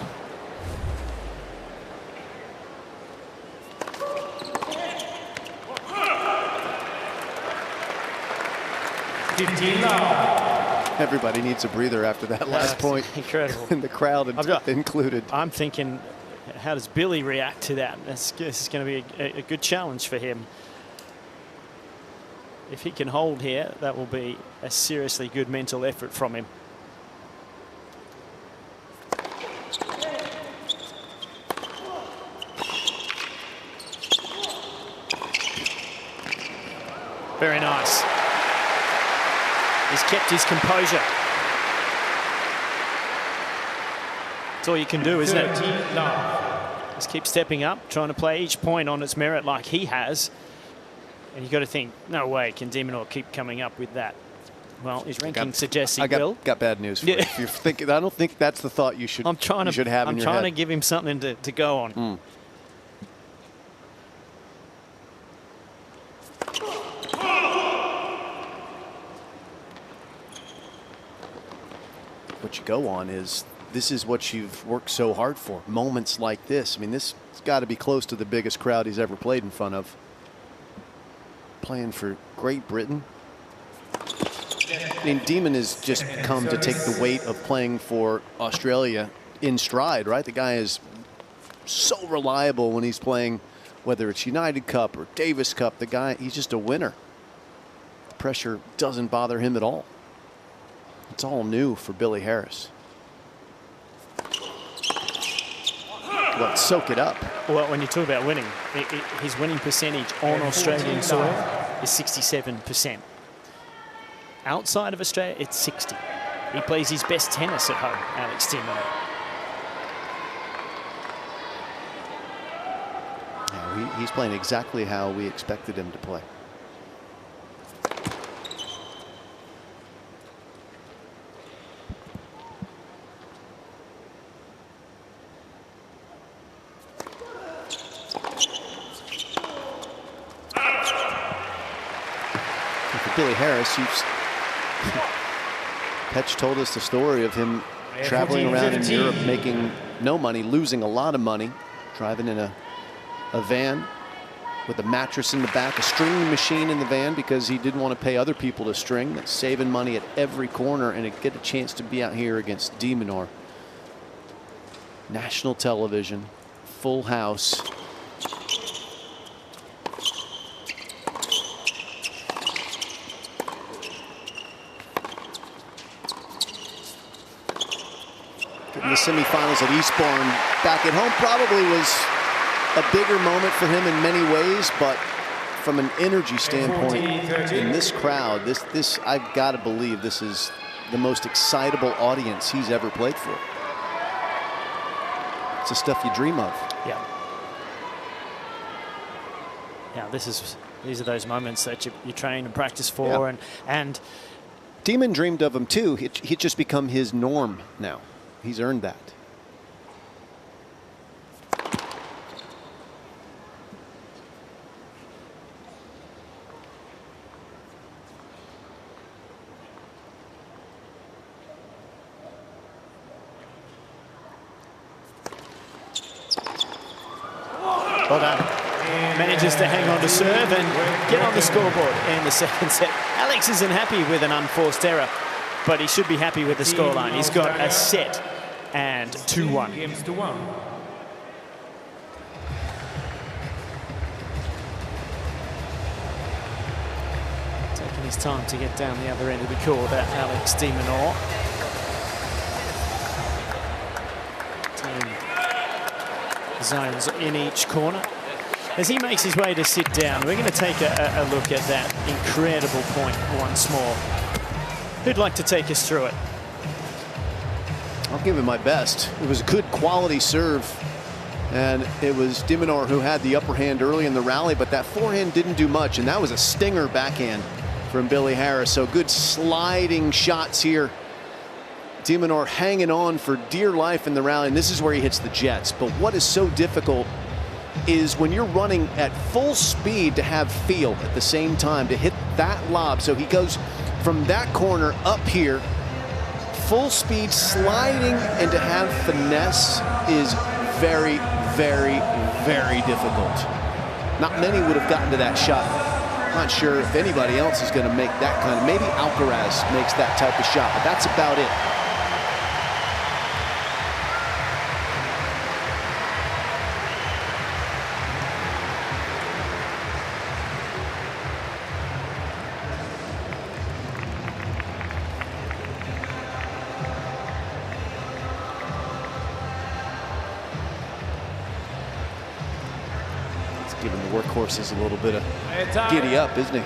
Everybody needs a breather after that last point. Incredible. And the crowd included. I'm thinking, how does Billy react to that? This is going to be a good challenge for him. If he can hold here, that will be a seriously good mental effort from him. Very nice. He's kept his composure. That's all you can do, isn't it? Just keep stepping up, trying to play each point on its merit like he has. And you've got to think, no way can de Minaur keep coming up with that. Well, his ranking suggests he will. Got bad news for you. If you're thinking, I don't think that's the thought you should have in your head. I'm trying to give him something to go on. What you go on is, this is what you've worked so hard for. Moments like this. I mean, this has got to be close to the biggest crowd he's ever played in front of. Playing for Great Britain. I mean, Demon has just come to take the weight of playing for Australia in stride, right? The guy is so reliable when he's playing, whether it's United Cup or Davis Cup. The guy, he's just a winner. The pressure doesn't bother him at all. It's all new for Billy Harris. Well, soak it up. Well, when you talk about winning, his winning percentage on Australian soil is 67%. Outside of Australia, it's 60. He plays his best tennis at home, Alex de Minaur. Yeah, he's playing exactly how we expected him to play. Billy Harris, Petch told us the story of him traveling around in Europe, making no money, losing a lot of money, driving in a van with a mattress in the back, a stringing machine in the van because he didn't want to pay other people to string, saving money at every corner, and to get a chance to be out here against de Minaur. National television, full house. In the semifinals at Eastbourne back at home probably was a bigger moment for him in many ways, but from an energy standpoint in this crowd, this I've got to believe this is the most excitable audience he's ever played for. It's the stuff you dream of. Yeah. Yeah, these are those moments that you train and practice for, and Demon dreamed of him too. He'd just become his norm now. He's earned that. Well done. Manages to hang on to serve and get on the scoreboard in the second set. Alex isn't happy with an unforced error, but he should be happy with the scoreline. He's got a set and 2-1. Games to 1. Taking his time to get down the other end of the court, that Alex de Minaur. 10 zones in each corner. As he makes his way to sit down, we're going to take a look at that incredible point once more. Who'd like to take us through it? I'll give it my best. It was a good quality serve, and it was de Minaur who had the upper hand early in the rally, but that forehand didn't do much, and that was a stinger backhand from Billy Harris. So good sliding shots here. De Minaur hanging on for dear life in the rally, and this is where he hits the jets. But what is so difficult is when you're running at full speed to have feel at the same time to hit that lob. So he goes from that corner up here, full speed sliding, and to have finesse is very, very, very difficult. Not many would have gotten to that shot. Not sure if anybody else is going to make that kind of, maybe Alcaraz makes that type of shot, but that's about it. Giving the workhorses a little bit of giddy up, isn't he?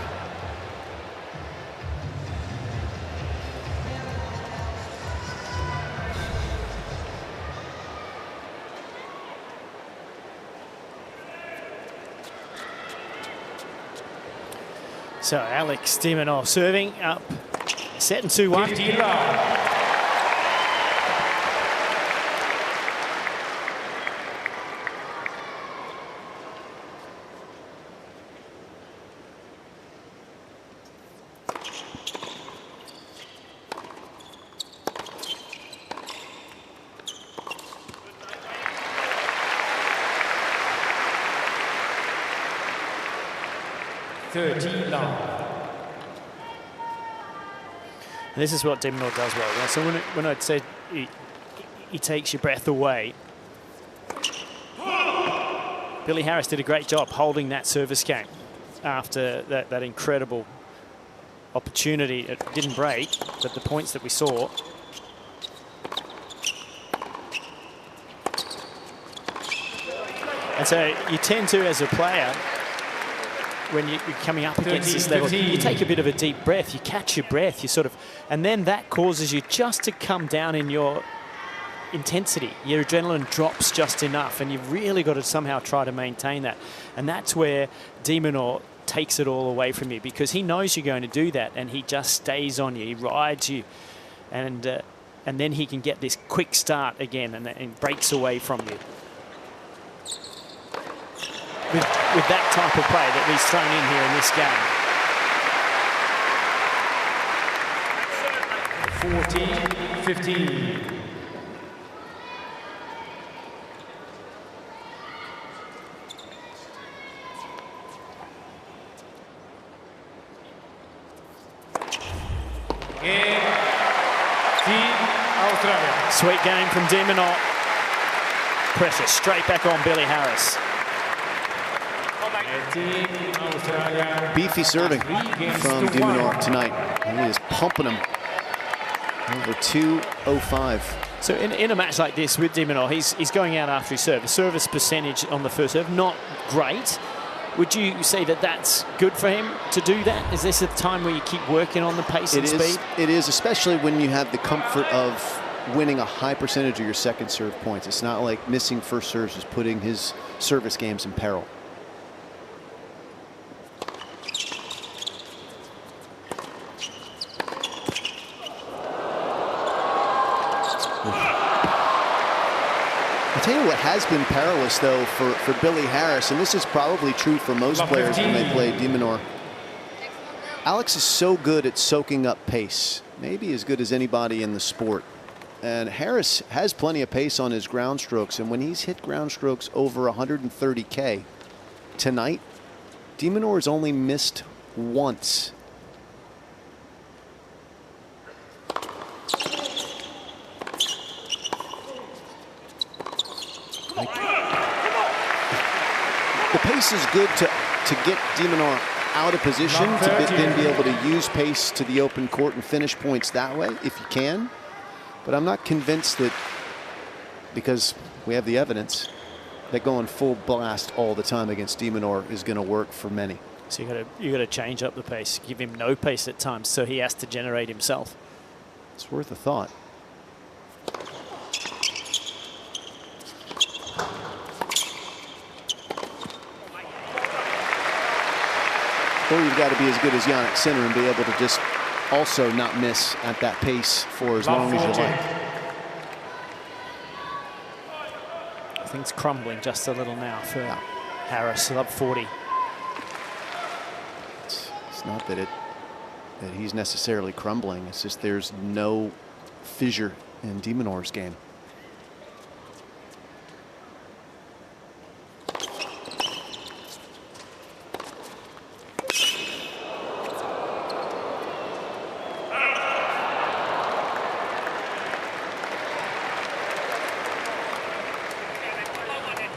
So Alex de Minaur serving up, set and 2-1. And this is what de Minaur does well. So when I'd say he takes your breath away, Billy Harris did a great job holding that service game after that incredible opportunity. It didn't break, but the points that we saw. And so you tend to, as a player, when you're coming up against this level, you take a bit of a deep breath, you catch your breath, you sort of, and then that causes you just to come down in your intensity. Your adrenaline drops just enough, and you've really got to somehow try to maintain that. And that's where de Minaur takes it all away from you, because he knows you're going to do that, and he just stays on you, he rides you, and then he can get this quick start again, and breaks away from you. With that type of play that he's thrown in here in this game. 14-15. Sweet game from de Minaur. Pressure straight back on Billy Harris. Beefy serving from de Minaur tonight. And he is pumping him over 205. So in a match like this with de Minaur, he's going out after his serve. The service percentage on the first serve, not great. Would you say that that's good for him to do that? Is this a time where you keep working on the pace and speed? It is, especially when you have the comfort of winning a high percentage of your second serve points. It's not like missing first serves is putting his service games in peril. has been perilous, though, for Billy Harris, and this is probably true for most players when they play de Minaur. Alex is so good at soaking up pace, maybe as good as anybody in the sport. And Harris has plenty of pace on his ground strokes, and when he's hit ground strokes over 130K tonight, de Minaur has only missed once. The pace is good to get de Minaur out of position, to then be able to use pace to the open court and finish points that way, if you can. But I'm not convinced that, because we have the evidence, that going full blast all the time against de Minaur is going to work for many. So you got to change up the pace, give him no pace at times, so he has to generate himself. It's worth a thought. Or you've got to be as good as Yannick Sinner and be able to just also not miss at that pace for as long as you like. I think it's crumbling just a little now for Harris, up 40. It's not that he's necessarily crumbling. It's just there's no fissure in de Minaur's game.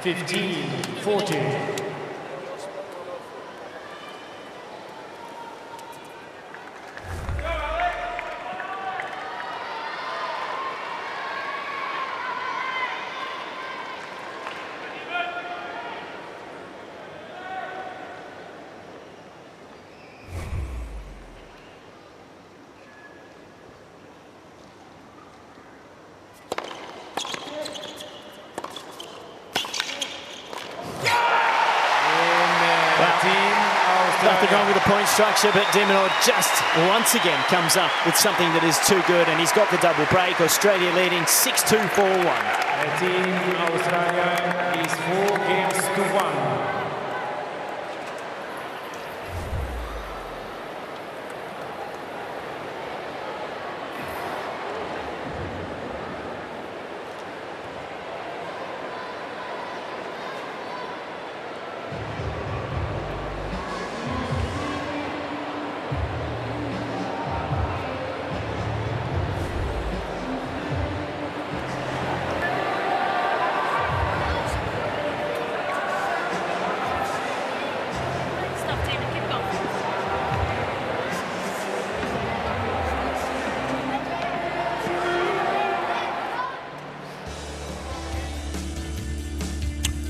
Fifteen, 14. Nothing wrong with the point structure, but de Minaur just once again comes up with something that is too good, and he's got the double break. Australia leading 6-2, 4-1. Team Australia is 4 games to 1.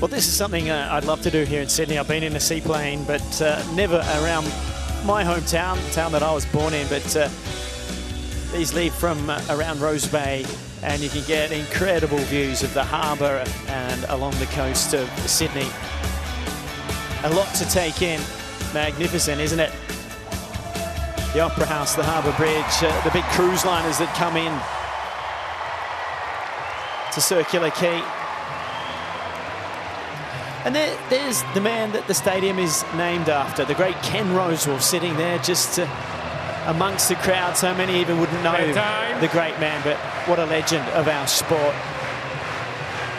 Well, this is something I'd love to do here in Sydney. I've been in a seaplane, but never around my hometown, the town that I was born in. But these leave from around Rose Bay, and you can get incredible views of the harbour and along the coast of Sydney. A lot to take in. Magnificent, isn't it? The Opera House, the Harbour Bridge, the big cruise liners that come in to Circular Quay. And there's the man that the stadium is named after, the great Ken Rosewall, sitting there just amongst the crowd. So many even wouldn't know the great man, but what a legend of our sport.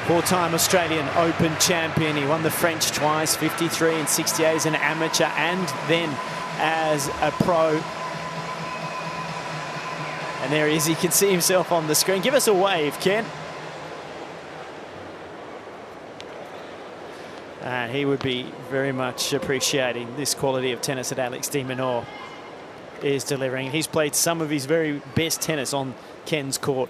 Four-time Australian Open champion. He won the French twice, 53 and 68 as an amateur and then as a pro. And there he is, he can see himself on the screen. Give us a wave, Ken. And he would be very much appreciating this quality of tennis that Alex de Minaur is delivering. He's played some of his very best tennis on Ken's court.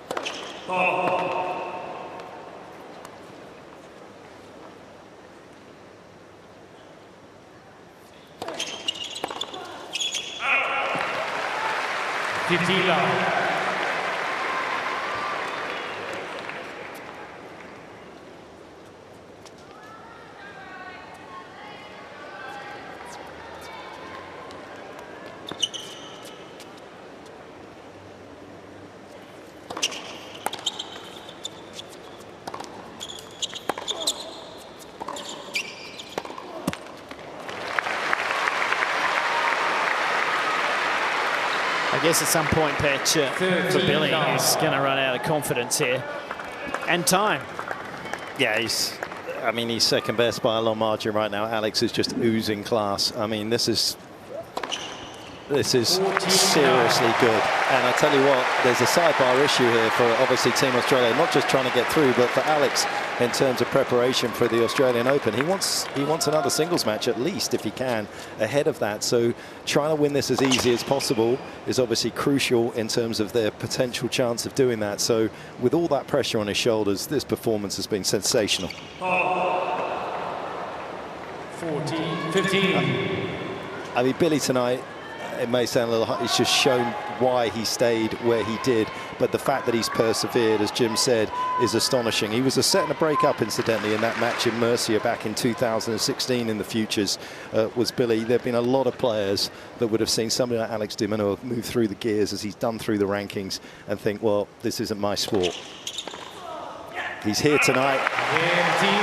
guess at some point, Petch, for Billy, he's going to run out of confidence here. And time. Yeah, he's second best by a long margin right now. Alex is just oozing class. I mean, this is seriously good. And I tell you what, there's a sidebar issue here for obviously Team Australia, not just trying to get through, but for Alex in terms of preparation for the Australian Open. He wants another singles match at least, if he can, ahead of that. So trying to win this as easy as possible is obviously crucial in terms of their potential chance of doing that. So with all that pressure on his shoulders, this performance has been sensational. 14-15. I mean, Billy tonight, it may sound a little hot, he's just shown why he stayed where he did, but the fact that he's persevered, as Jim said, is astonishing. He was a set and a break up, incidentally, in that match in Murcia back in 2016 in the Futures, was Billy. There have been a lot of players that would have seen somebody like Alex de Minaur move through the gears as he's done through the rankings and think, well, this isn't my sport. He's here tonight.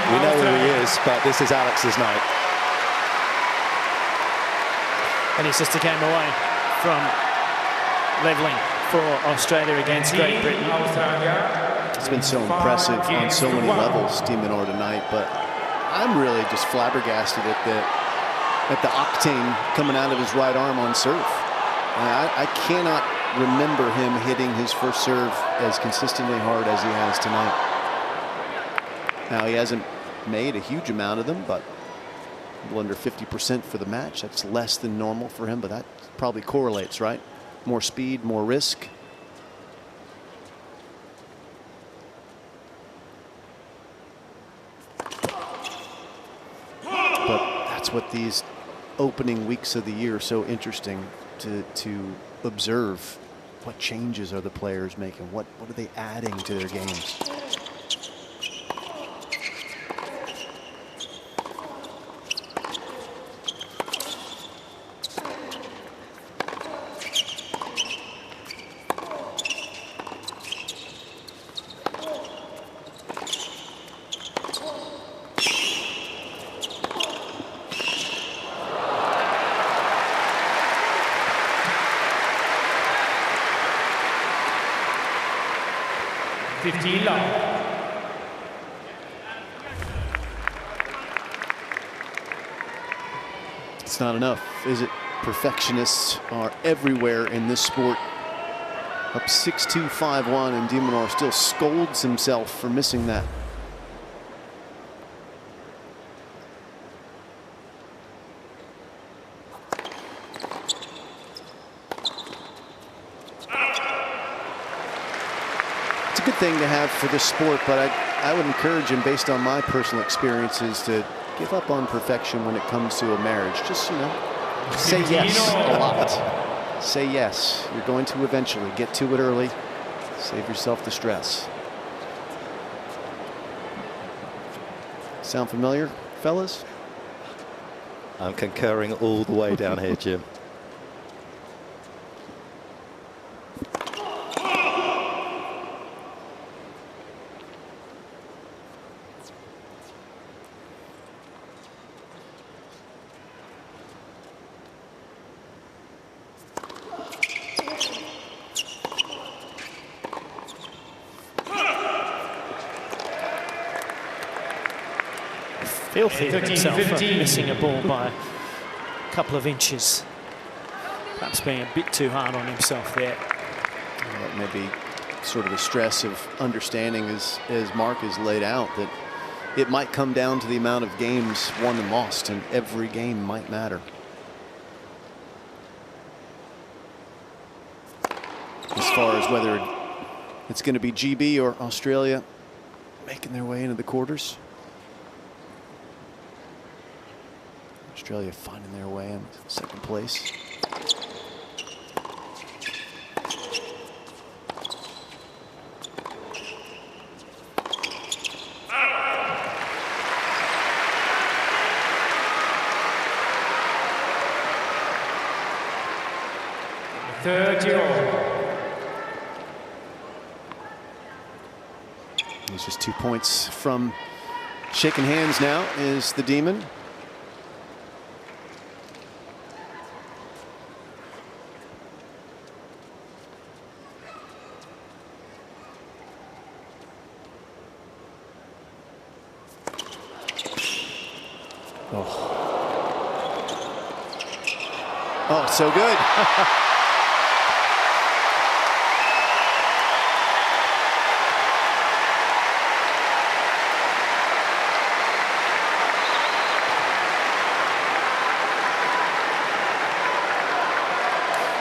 We know who he is, but this is Alex's night. And he's just a game away from levelling for Australia against Great Britain. It's been so impressive on so many levels, de Minaur tonight, but I'm really just flabbergasted at the octane coming out of his right arm on serve. I cannot remember him hitting his first serve as consistently hard as he has tonight. Now, he hasn't made a huge amount of them, but a little under 50% for the match. That's less than normal for him, but that probably correlates, right? More speed, more risk. But that's what these opening weeks of the year are so interesting to observe. What changes are the players making? What are they adding to their games? It's not enough, is it? Perfectionists are everywhere in this sport. Up 6-2, 5-1, and de Minaur still scolds himself for missing that. It's a good thing to have for this sport, but I would encourage him, based on my personal experiences, to give up on perfection when it comes to a marriage. Just, you know, say yes a lot. Say yes. You're going to eventually get to it early. Save yourself the stress. Sound familiar, fellas? I'm concurring all the way down here, Jim. Filthy himself for missing a ball by a couple of inches. Perhaps being a bit too hard on himself there. That may be sort of the stress of understanding, as Mark has laid out, that it might come down to the amount of games won and lost, and every game might matter. As far as whether it's going to be GB or Australia making their way into the quarters. Australia finding their way in second place. He's just 2 points from shaking hands now is the Demon. Oh, so good.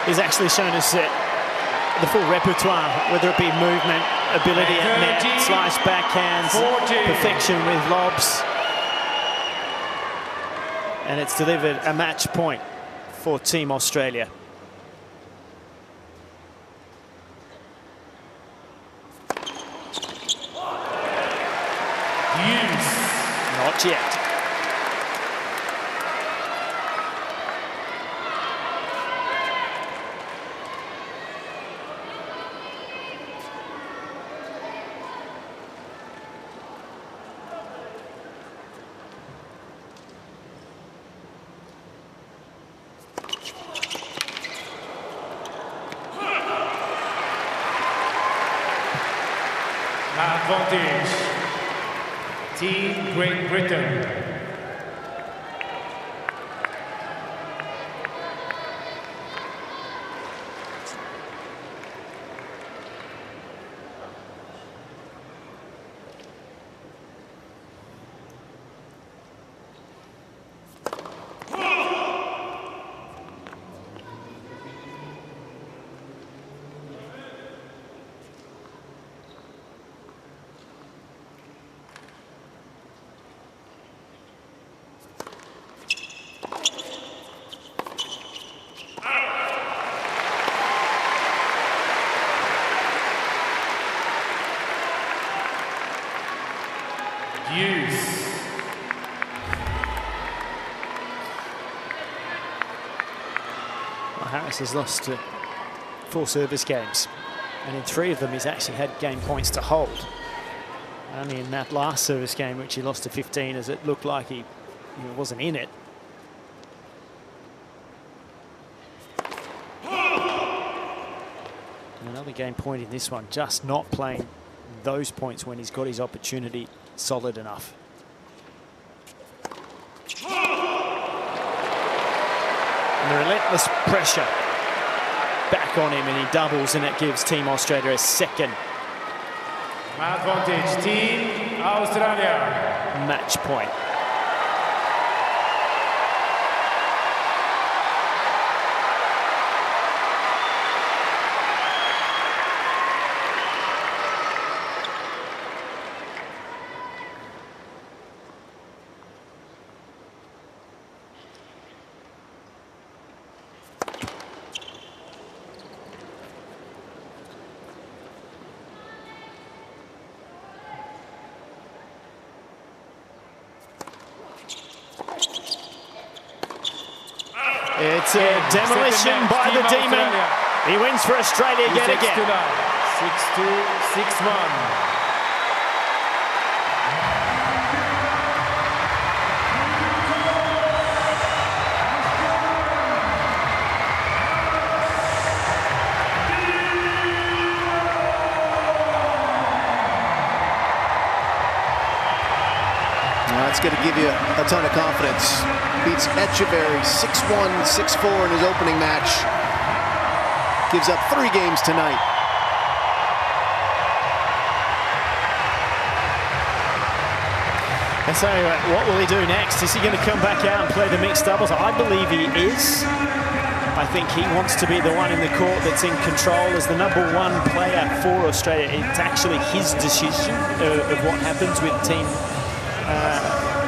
He's actually shown us the full repertoire, whether it be movement, ability at net, slice backhands, perfection with lobs. And it's delivered a match point for Team Australia. Not yet. Advantage. Team Great Britain. Harris has lost 4 service games, and in 3 of them he's actually had game points to hold. Only in that last service game, which he lost to 15, as it looked like he wasn't in it. And another game point in this one, just not playing those points when he's got his opportunity solid enough. And the relentless pressure back on him, and he doubles, and it gives Team Australia a second advantage. Team Australia. Match point. It's a demolition by the Demon. He wins for Australia yet again. 6-2, 6-1. That's going to give you a ton of confidence. Beats Echeverry 6-1, 6-4 in his opening match. Gives up 3 games tonight. And so what will he do next? Is he going to come back out and play the mixed doubles? I believe he is. I think he wants to be the one in the court that's in control as the #1 player for Australia. It's actually his decision of what happens with team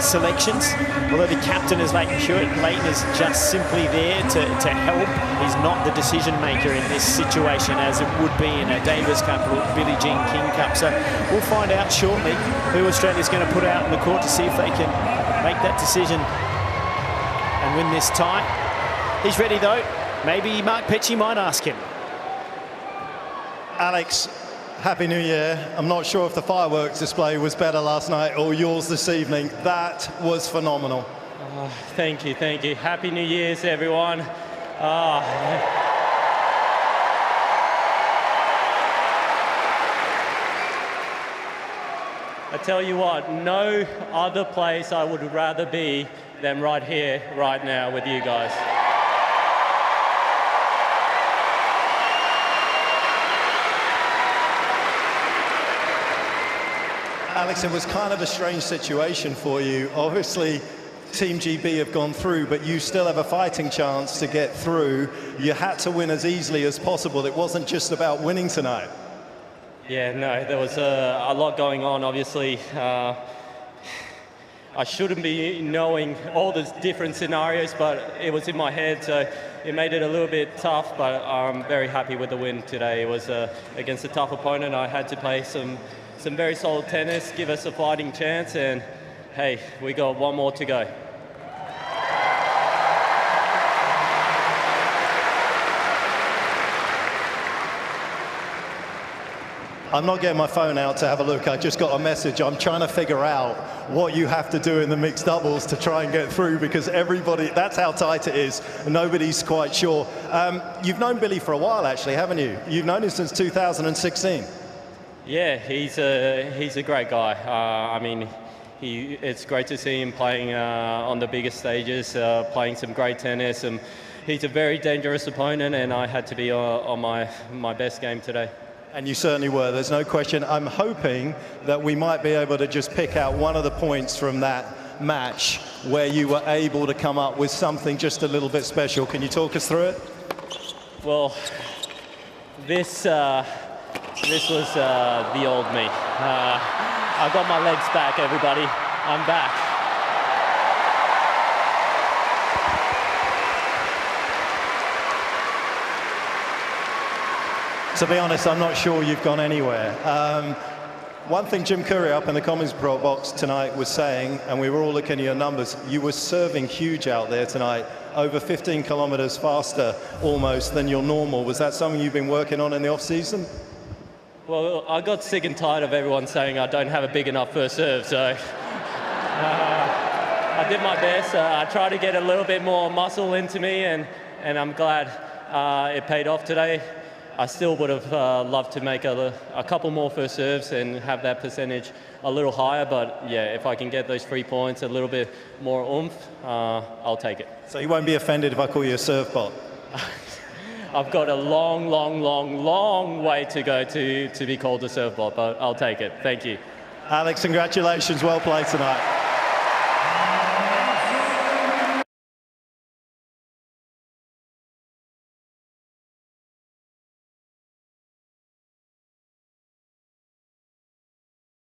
selections, although the captain is Leighton Hewitt. Leighton is just simply there to help. He's not the decision maker in this situation, as it would be in a Davis Cup or Billie Jean King Cup. So we'll find out shortly who Australia's going to put out in the court to see if they can make that decision and win this tie. He's ready though. Maybe Mark Petchey might ask him. Alex, Happy New Year. I'm not sure if the fireworks display was better last night or yours this evening. That was phenomenal. Oh, thank you, thank you. Happy New Year's, everyone. I tell you what, no other place I would rather be than right here, right now with you guys. Alex, it was kind of a strange situation for you. Obviously, Team GB have gone through, but you still have a fighting chance to get through. You had to win as easily as possible. It wasn't just about winning tonight. Yeah, no, there was a lot going on, obviously. I shouldn't be knowing all the different scenarios, but it was in my head, so it made it a little bit tough, but I'm very happy with the win today. It was against a tough opponent. I had to play some very solid tennis, give us a fighting chance, and hey, we got one more to go. I'm not getting my phone out to have a look. I just got a message. I'm trying to figure out what you have to do in the mixed doubles to try and get through, because everybody, that's how tight it is. Nobody's quite sure. You've known Billy for a while, actually, haven't you? You've known him since 2016. Yeah, he's a great guy. I mean, it's great to see him playing on the biggest stages, playing some great tennis. And he's a very dangerous opponent, and I had to be on my best game today. And you certainly were, there's no question. I'm hoping that we might be able to just pick out one of the points from that match where you were able to come up with something just a little bit special. Can you talk us through it? Well, this was the old me. I got my legs back, everybody. I'm back. To be honest, I'm not sure you've gone anywhere. One thing Jim Curry up in the comments box tonight was saying, and we were all looking at your numbers, you were serving huge out there tonight, over 15 kilometers faster almost than your normal. Was that something you've been working on in the off-season? Well, I got sick and tired of everyone saying I don't have a big enough first serve, so I did my best. I tried to get a little bit more muscle into me, and I'm glad it paid off today. I still would have loved to make a couple more first serves and have that percentage a little higher, but yeah, if I can get those 3 points, a little bit more oomph, I'll take it. So you won't be offended if I call you a serve bot? I've got a long, long, long, long way to go to be called a serve bot, but I'll take it. Thank you. Alex, congratulations. Well played tonight.